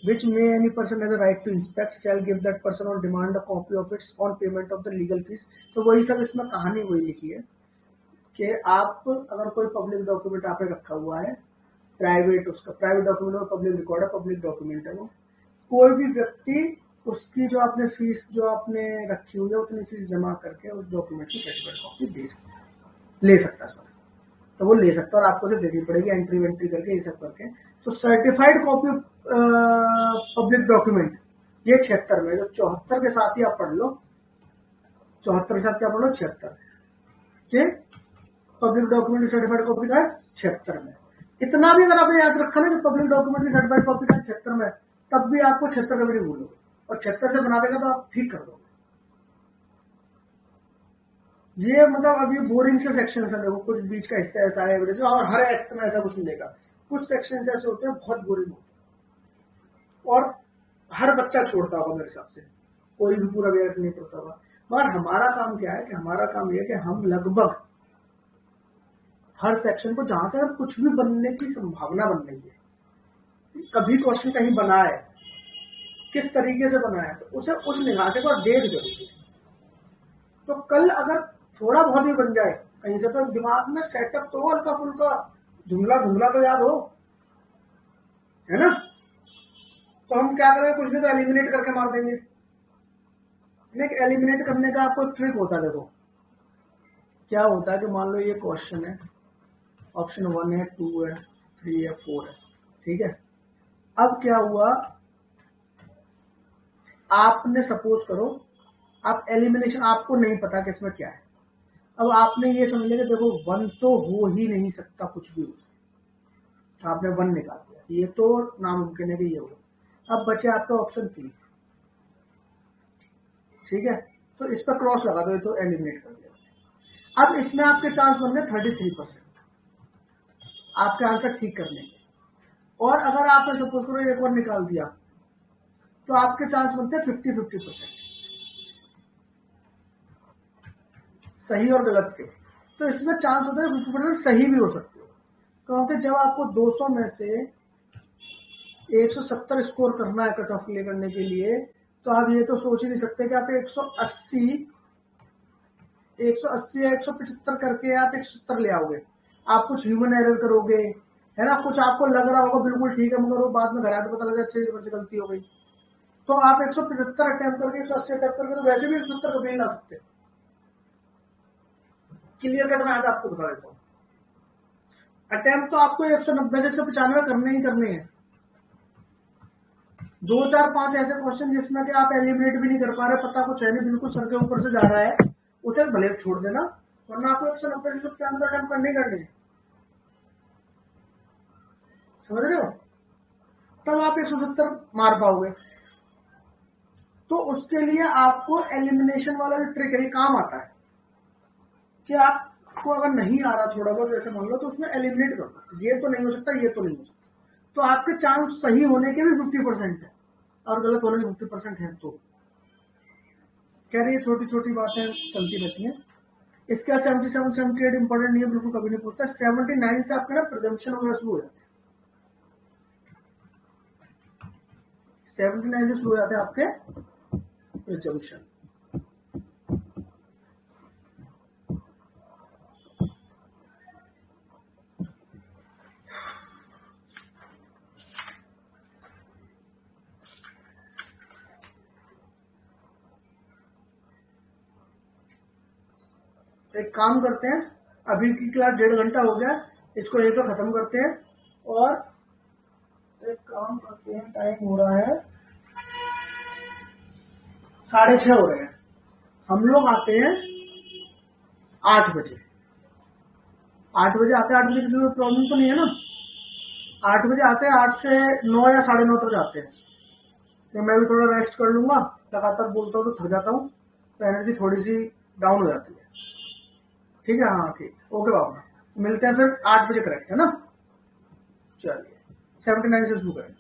which may any person has a right to inspect shall give that person on demand a copy of it on payment of the legal fees। तो वही सब इसमें कहानी वही लिखी है कि आप अगर कोई पब्लिक डॉक्यूमेंट आपने रखा हुआ है प्राइवेट, उसका प्राइवेट डॉक्यूमेंट और पब्लिक रिकॉर्ड है, पब्लिक डॉक्यूमेंट है वो, कोई भी व्यक्ति उसकी जो आपने फीस जो आपने रखी हुई है उतनी फीस जमा करके उस डॉक्यूमेंट की सर्टिफाइड कॉपी दे सकता है, ले सकता है, तो वो ले सकता है और आपको तो देनी पड़ेगी एंट्री वेंट्री करके ये सब करके। तो सर्टिफाइड कॉपी पब्लिक डॉक्यूमेंट ये 76 में, जो 74 के साथ ही आप पढ़ लो, 74 के साथ क्या पढ़ लो, 76 के पब्लिक डॉक्यूमेंट की सर्टिफाइड कॉपी का 76 में। इतना भी अगर आपने याद रखा ना जो पब्लिक डॉक्यूमेंट की सर्टिफाइड कॉपी का 76 में, तब भी आपको 76 कभी नहीं भूलोगे, और 76 से बना देगा तो आप ठीक कर दोगे। ये मतलब अब ये बोरिंग से सेक्शन है, देखो कुछ बीच का हिस्सा ऐसा है एवरेज, और हर एक्ट में ऐसा कुछ मिलेगा, कुछ सेक्शन ऐसे होते हैं बहुत बोरिंग होते हैं और हर बच्चा छोड़ता होगा मेरे हिसाब से, कोई भी पूरा एक्ट नहीं पढ़ता होगा। मगर हमारा काम क्या है कि हमारा काम यह है कि हम लगभग हर सेक्शन को, जहां से कुछ भी बनने की संभावना बन रही है, कभी क्वेश्चन कहीं बना है, किस तरीके से बना है, तो उसे उस निगाह से देख जरूरी है। तो कल अगर थोड़ा बहुत भी बन जाए कहीं से, तो दिमाग में सेटअप तो हल्का फुल्का धुंधला धुंधला तो याद हो, है ना। तो हम क्या करें, कुछ भी तो एलिमिनेट करके मार देंगे। लेकिन एलिमिनेट करने का आपको ट्रिक होता है, देखो क्या होता है कि मान लो ये क्वेश्चन है, ऑप्शन 1 है, 2 है, 3 है, 4 है, ठीक है। अब क्या हुआ, आपने सपोज करो आप एलिमिनेशन, आपको नहीं पता कि इसमें क्या है, अब आपने ये समझ लिया कि देखो 1 तो हो ही नहीं सकता, कुछ भी हो, आपने 1 निकाल दिया, ये तो नामुमकिन है कि ये हो। अब बचे आपका ऑप्शन 3, ठीक है, तो इस पर क्रॉस लगा दो, तो एलिमिनेट कर दिया। अब इसमें आपके चांस बन गए 33% आपके आंसर ठीक करने के, और अगर आपने सपोज करो एक और निकाल दिया तो आपके चांस बनते हैं 50-50% सही और गलत के। तो इसमें चांस होता है 50% सही भी हो सकते हो, क्योंकि जब आपको 200 में से 170 स्कोर करना है कट ऑफ क्लियर करने के लिए, तो आप ये तो सोच ही नहीं सकते कि आप 180 या 175 करके आप 170 ले आओगे। आप कुछ ह्यूमन एरर करोगे, है ना, कुछ आपको लग रहा होगा बिल्कुल ठीक है, मगर वो बाद में घर आके पता लगा अच्छे से गलती हो गई। तो आप 175 अटेम्प्ट करके 180 अटेम्प्ट करके तो वैसे भी 170 कभी नहीं ला सकते। क्लियर कट मैं आज आपको बता देता हूँ। अटेम्प्ट तो आपको 190 से 195 करने ही करने हैं। 2 4 5 ऐसे क्वेश्चन जिसमें कि आप एलिमिनेट भी नहीं कर पा रहे, पता कुछ है नहीं, बिल्कुल सर के ऊपर से जा रहा है, उसे भले छोड़ देना, वरना आपको 190 से 195 अटेम्प्ट करने ही करने हैं। समझ रहे हो? तब आप 170 मार पाओगे। तो उसके लिए आपको एलिमिनेशन वाला जो ट्रिक है काम आता है कि आपको अगर नहीं आ रहा थोड़ा बहुत, जैसे मान लो, तो उसमें एलिमिनेट करना, ये तो नहीं हो सकता, ये तो नहीं हो सकता, तो आपके चांस सही होने के भी 50% है और गलत होने के 50% है। तो कह रही है छोटी छोटी बातें चलती रहती हैं। इसके 77 78 इंपॉर्टेंट नहीं है, बिल्कुल कभी नहीं पूछता। 79 से आपके ना प्रिजम्पशन वगैरह शुरू हो जाते हैं। 79 से शुरू हो जाते हैं आपके प्रिजम्पशन। एक काम करते हैं, अभी की क्लास 1.5 घंटा हो गया, इसको यहीं पर खत्म करते हैं। और एक काम करते हैं, टाइम हो रहा है 6:30 हो रहे हैं। हम लोग आते हैं 8 बजे। 8 बजे आते हैं, 8 बजे किसी को प्रॉब्लम तो नहीं है ना? 8 बजे आते हैं, 8 से 9 या 9:30 तक जाते हैं। तो मैं भी थोड़ा रेस्ट कर लूंगा, लगातार बोलता हूँ तो थक जाता हूँ, तो एनर्जी थोड़ी सी डाउन हो जाती है। ठीक है, हाँ ठीक, ओके बाबा, मिलते हैं फिर 8 बजे करेक्ट, है ना? चलिए 79 से शुरू करें।